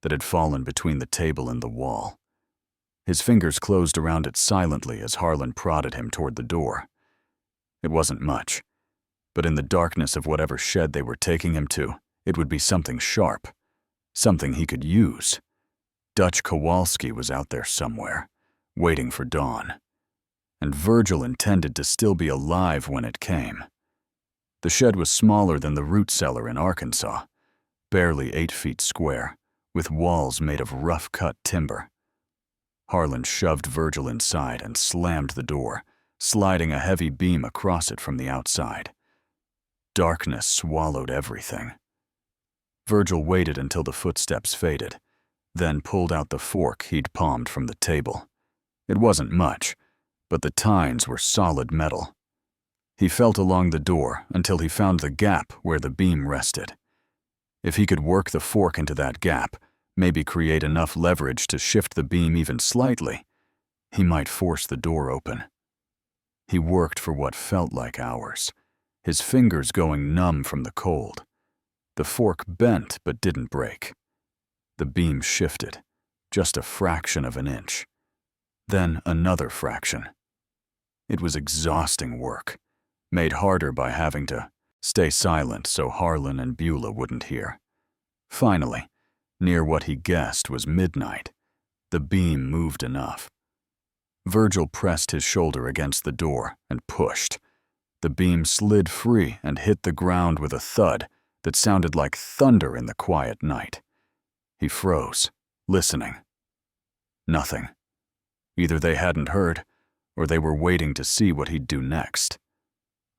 that had fallen between the table and the wall. His fingers closed around it silently as Harlan prodded him toward the door. It wasn't much, but in the darkness of whatever shed they were taking him to, it would be something sharp, something he could use. Dutch Kowalski was out there somewhere, waiting for dawn. And Virgil intended to still be alive when it came. The shed was smaller than the root cellar in Arkansas, barely 8 feet square, with walls made of rough-cut timber. Harlan shoved Virgil inside and slammed the door, sliding a heavy beam across it from the outside. Darkness swallowed everything. Virgil waited until the footsteps faded, then pulled out the fork he'd palmed from the table. It wasn't much, but the tines were solid metal. He felt along the door until he found the gap where the beam rested. If he could work the fork into that gap, maybe create enough leverage to shift the beam even slightly, he might force the door open. He worked for what felt like hours, his fingers going numb from the cold. The fork bent but didn't break. The beam shifted, just a fraction of an inch. Then another fraction. It was exhausting work, made harder by having to stay silent so Harlan and Beulah wouldn't hear. Finally, near what he guessed was midnight, the beam moved enough. Virgil pressed his shoulder against the door and pushed. The beam slid free and hit the ground with a thud that sounded like thunder in the quiet night. He froze, listening. Nothing. Either they hadn't heard, or they were waiting to see what he'd do next.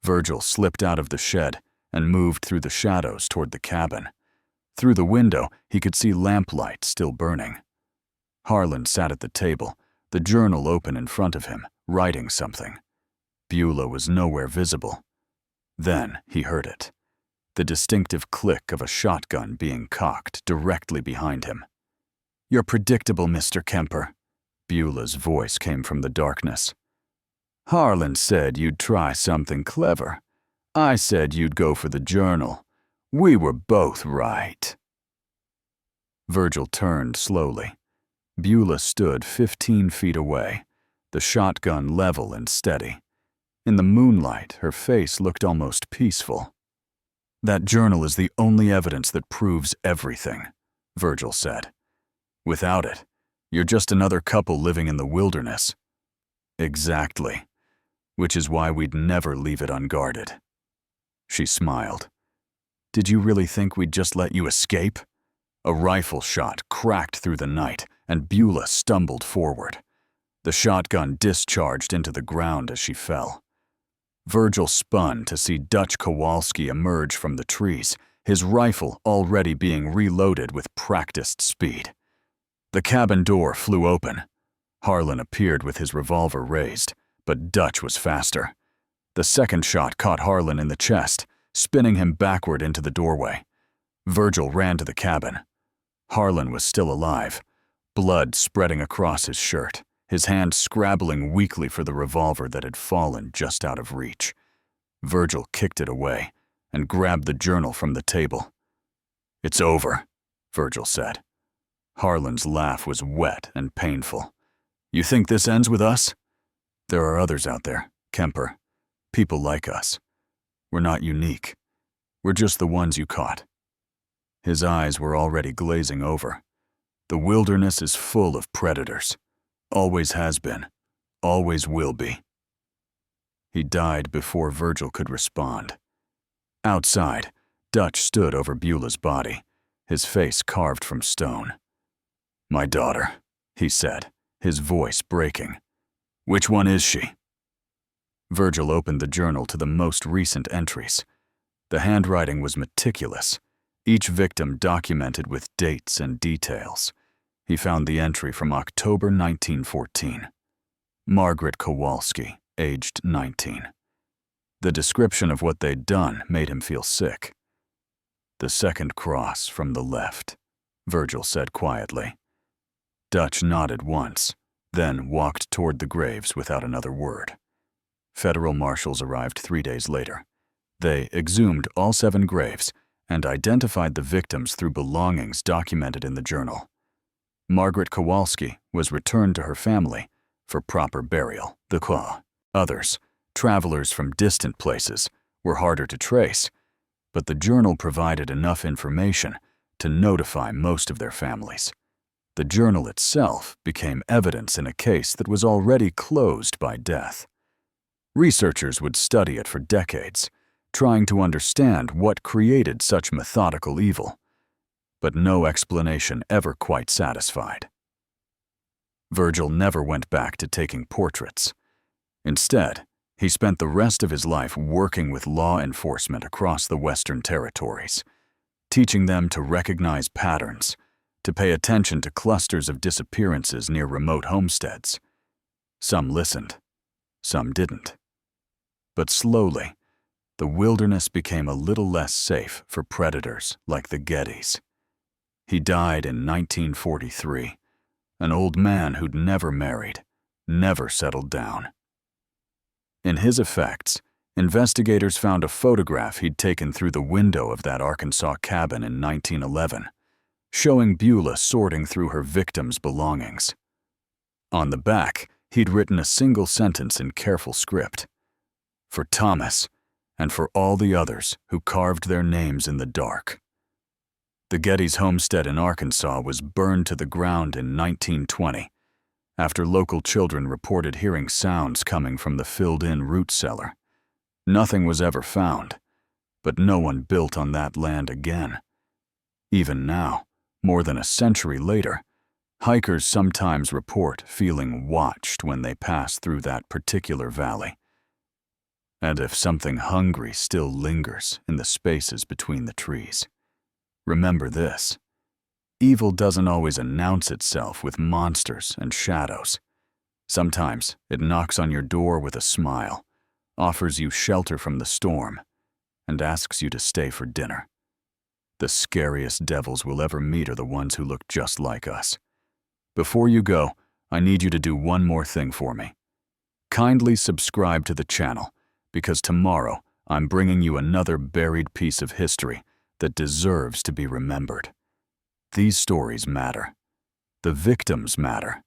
Virgil slipped out of the shed and moved through the shadows toward the cabin. Through the window, he could see lamplight still burning. Harlan sat at the table, the journal open in front of him, writing something. Beulah was nowhere visible. Then he heard it. The distinctive click of a shotgun being cocked directly behind him. "You're predictable, Mr. Kemper." Beulah's voice came from the darkness. "Harlan said you'd try something clever. I said you'd go for the journal. We were both right." Virgil turned slowly. Beulah stood 15 feet away, the shotgun level and steady. In the moonlight, her face looked almost peaceful. "That journal is the only evidence that proves everything," Virgil said. "Without it, you're just another couple living in the wilderness." "Exactly. Which is why we'd never leave it unguarded." She smiled. "Did you really think we'd just let you escape?" A rifle shot cracked through the night, and Beulah stumbled forward. The shotgun discharged into the ground as she fell. Virgil spun to see Dutch Kowalski emerge from the trees, his rifle already being reloaded with practiced speed. The cabin door flew open. Harlan appeared with his revolver raised, but Dutch was faster. The second shot caught Harlan in the chest, spinning him backward into the doorway. Virgil ran to the cabin. Harlan was still alive, blood spreading across his shirt, his hand scrabbling weakly for the revolver that had fallen just out of reach. Virgil kicked it away and grabbed the journal from the table. "It's over," Virgil said. Harlan's laugh was wet and painful. "You think this ends with us? There are others out there, Kemper. People like us. We're not unique. We're just the ones you caught." His eyes were already glazing over. "The wilderness is full of predators. Always has been. Always will be." He died before Virgil could respond. Outside, Dutch stood over Beulah's body, his face carved from stone. "My daughter," he said, his voice breaking. "Which one is she?" Virgil opened the journal to the most recent entries. The handwriting was meticulous, each victim documented with dates and details. He found the entry from October 1914. Margaret Kowalski, aged 19. The description of what they'd done made him feel sick. "The second cross from the left," Virgil said quietly. Dutch nodded once, then walked toward the graves without another word. Federal marshals arrived 3 days later. They exhumed all 7 graves and identified the victims through belongings documented in the journal. Margaret Kowalski was returned to her family for proper burial. Others, travelers from distant places, were harder to trace, but the journal provided enough information to notify most of their families. The journal itself became evidence in a case that was already closed by death. Researchers would study it for decades, trying to understand what created such methodical evil, but no explanation ever quite satisfied. Virgil never went back to taking portraits. Instead, he spent the rest of his life working with law enforcement across the Western Territories, teaching them to recognize patterns, to pay attention to clusters of disappearances near remote homesteads. Some listened, some didn't. But slowly, the wilderness became a little less safe for predators like the Gettys. He died in 1943, an old man who'd never married, never settled down. In his effects, investigators found a photograph he'd taken through the window of that Arkansas cabin in 1911, showing Beulah sorting through her victim's belongings. On the back, he'd written a single sentence in careful script: "For Thomas, and for all the others who carved their names in the dark." The Gettys' homestead in Arkansas was burned to the ground in 1920, after local children reported hearing sounds coming from the filled-in root cellar. Nothing was ever found, but no one built on that land again. Even now, more than a century later, hikers sometimes report feeling watched when they pass through that particular valley. And if something hungry still lingers in the spaces between the trees, remember this: evil doesn't always announce itself with monsters and shadows. Sometimes it knocks on your door with a smile, offers you shelter from the storm, and asks you to stay for dinner. The scariest devils we'll ever meet are the ones who look just like us. Before you go, I need you to do one more thing for me. Kindly subscribe to the channel, because tomorrow I'm bringing you another buried piece of history that deserves to be remembered. These stories matter. The victims matter.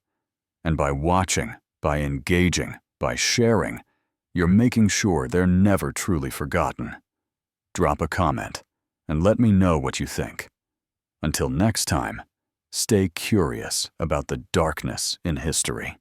And by watching, by engaging, by sharing, you're making sure they're never truly forgotten. Drop a comment and let me know what you think. Until next time, stay curious about the darkness in history.